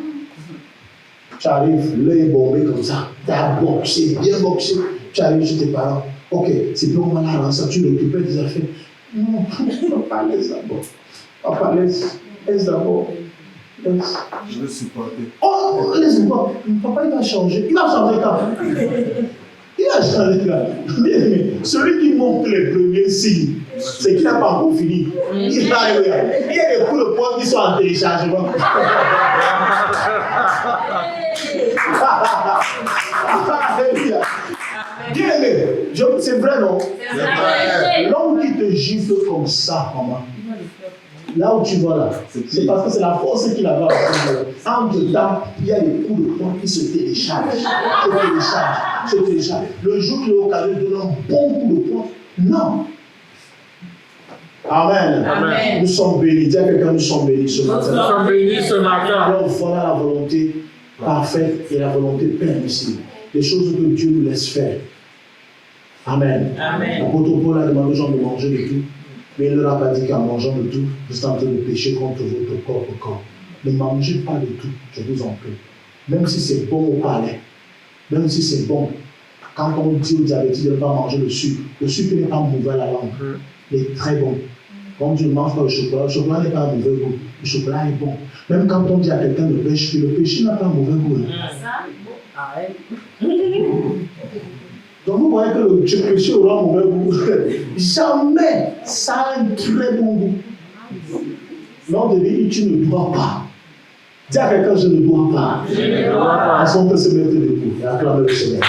Tu arrives, l'œil bombé comme ça, tu as boxé, bien boxé, tu arrives chez tes parents. Ok, c'est bon, voilà, ça, tu récupères des affaires. Non, papa laisse d'abord. Papa laisse d'abord. Laisse. Je veux supporter. Oh, laisse-moi. Papa, il va changer. Il va changer quand? Il va changer quand? Celui qui montre les premiers signes, c'est qu'il n'a pas encore fini. Il y a des coups de poing qui sont en téléchargement. Bien aimé, c'est vrai, non? L'homme qui te gifle comme ça, maman, Là où tu vois là, c'est parce que c'est la force qu'il avait. Entre temps, il y a des coups de poing qui se téléchargent. Se téléchargent. Le jour où l'occasion de donner un bon coup de poing, non. Amen. Amen. Nous sommes bénis. Dis à quelqu'un, nous sommes bénis ce matin. Nous sommes bénis ce matin. Alors voilà la volonté parfaite et la volonté permissible. Les choses que Dieu nous laisse faire. Amen. Amen. L'apôtre Paul a demandé aux gens de manger de tout, mais il ne leur a pas dit qu'en mangeant de tout, vous êtes en train de pécher contre votre propre corps. Ne mangez pas de tout, je vous en prie. Même si c'est bon au palais, même si c'est bon. Quand on dit aux diabétiques de ne pas manger le sucre n'est pas mauvais à la langue, il est très bon. Quand tu ne manges pas le chocolat n'est pas un mauvais goût. Le chocolat est bon. Même quand on dit à quelqu'un de pécher, le péché n'a pas un mauvais goût. Donc vous voyez que le péché aura un mauvais goût. Jamais ça a un très bon goût. L'on te dit, tu ne dois pas. Dis à quelqu'un, je ne dois pas. Je ne dois pas. Parce qu'on peut se mettre debout et acclamer le Seigneur.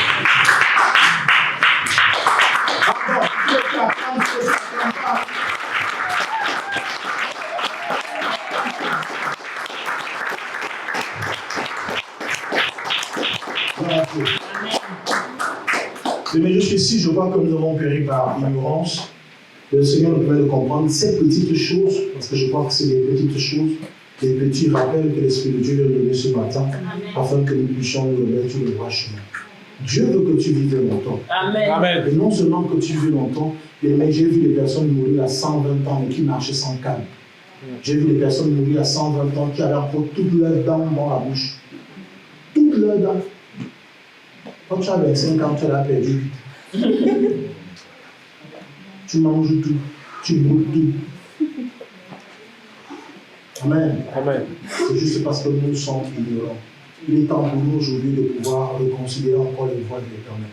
Mais jusqu'ici, je vois que nous avons péri par ignorance. Le Seigneur nous permet de comprendre ces petites choses, parce que je crois que c'est des petites choses, des petits rappels que l'Esprit de Dieu vient de donner ce matin, afin que nous puissions nous remettre sur le droit chemin. Dieu veut que tu vives longtemps. Amen. Et non seulement que tu vives longtemps, mais j'ai vu des personnes mourir à 120 ans et qui marchaient sans calme. J'ai vu des personnes mourir à 120 ans qui avaient encore toutes leurs dents dans la bouche. Toutes leurs dents. Quand tu as 25 ans, tu l'as perdu. Tu manges tout, tu bois tout. Amen. Amen. C'est juste parce que nous sommes ignorants. Il est temps pour nous aujourd'hui de pouvoir reconsidérer encore les voies de l'Éternel.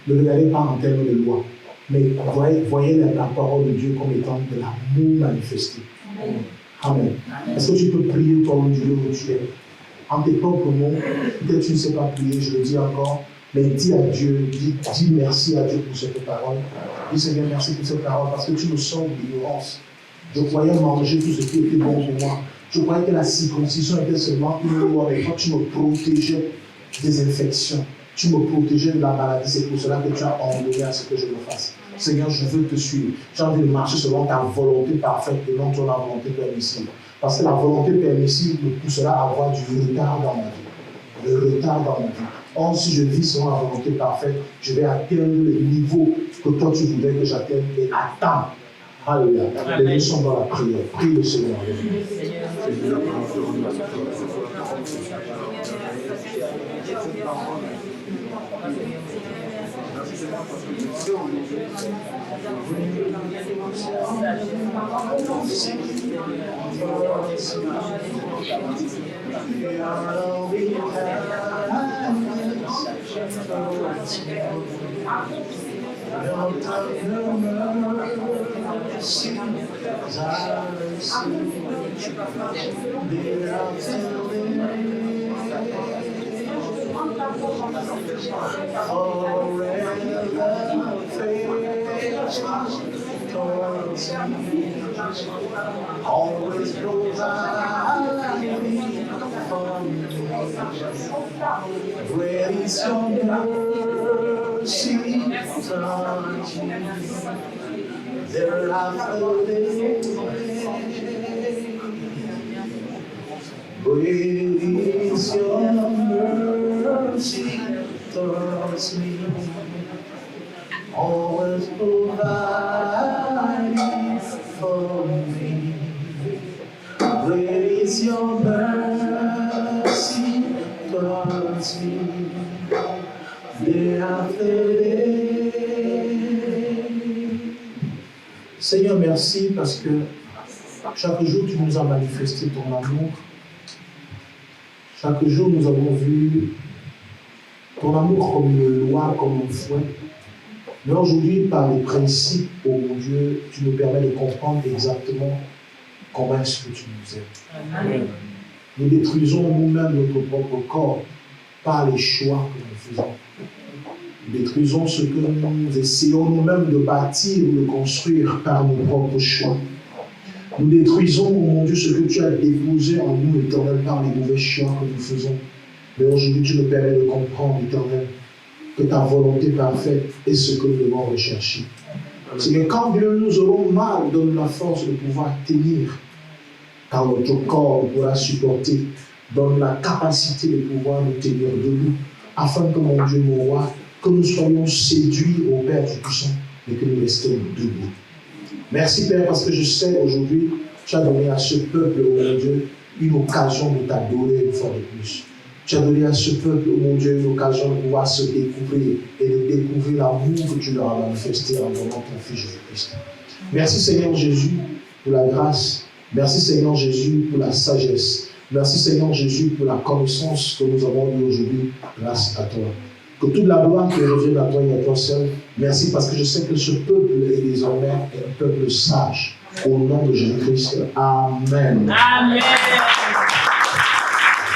Ne regardez pas en termes de loi, mais voyez la parole de Dieu comme étant de l'amour manifesté. Amen. Est-ce que tu peux prier toi du lieu où tu es? En tes propres mots, peut-être tu ne sais pas prier, je le dis encore, mais dis à Dieu, dis merci à Dieu pour cette parole. Dis Seigneur, merci pour cette parole parce que tu me sors de l'ignorance. Je croyais manger tout ce qui était bon pour moi. Je croyais que la circoncision était seulement une loi, mais toi tu me protégeais des infections. Tu me protégeais de la maladie. C'est pour cela que tu as ordonné à ce que je le fasse. Seigneur, je veux te suivre. J'ai envie de marcher selon ta volonté parfaite et non ton volonté permissible. Parce que la volonté permissible me poussera à avoir du retard dans ma vie. Le retard dans ma vie. Or, si je vis selon la volonté parfaite, je vais atteindre le niveau que toi tu voudrais que j'atteigne et attendre. Alléluia. Les deux sont dans la prière. Prie le Seigneur. Always where is your mercy towards me? There after day. Where is your mercy towards me? Always providing for me. Where is your mercy towards me? Day after day. Seigneur, merci parce que chaque jour tu nous as manifesté ton amour. Chaque jour nous avons vu ton amour comme une loi, comme un fouet. Mais aujourd'hui, par les principes, oh mon Dieu, tu nous permets de comprendre exactement comment est-ce que tu nous aimes. Amen. Nous détruisons nous-mêmes notre propre corps par les choix que nous faisons. Nous détruisons ce que nous essayons nous-mêmes de bâtir ou de construire par nos propres choix. Nous détruisons, oh mon Dieu, ce que tu as déposé en nous, Éternel, par les mauvais choix que nous faisons. Mais aujourd'hui, tu nous permets de comprendre, Éternel, que ta volonté parfaite est ce que nous devons rechercher. C'est que quand bien nous aurons mal, donne la force de pouvoir tenir, car notre corps pourra supporter, donne la capacité de pouvoir nous tenir debout, afin que, mon Dieu, mon roi, que nous soyons séduits au Père Tout-Puissant et que nous restions debout. Merci, Père, parce que je sais aujourd'hui, tu as donné à ce peuple, oh mon Dieu, une occasion de t'adorer une fois de plus. Tu as donné à ce peuple, oh mon Dieu, une occasion de pouvoir se découvrir et de découvrir l'amour que tu leur as manifesté en donnant ton Fils Jésus-Christ. Merci, Seigneur Jésus, pour la grâce. Merci, Seigneur Jésus, pour la sagesse. Merci, Seigneur Jésus, pour la connaissance que nous avons eue aujourd'hui grâce à toi. Que toute la gloire te revienne à toi et à toi seul. Merci parce que je sais que ce peuple est désormais un peuple sage. Au nom de Jésus-Christ. Amen. Amen.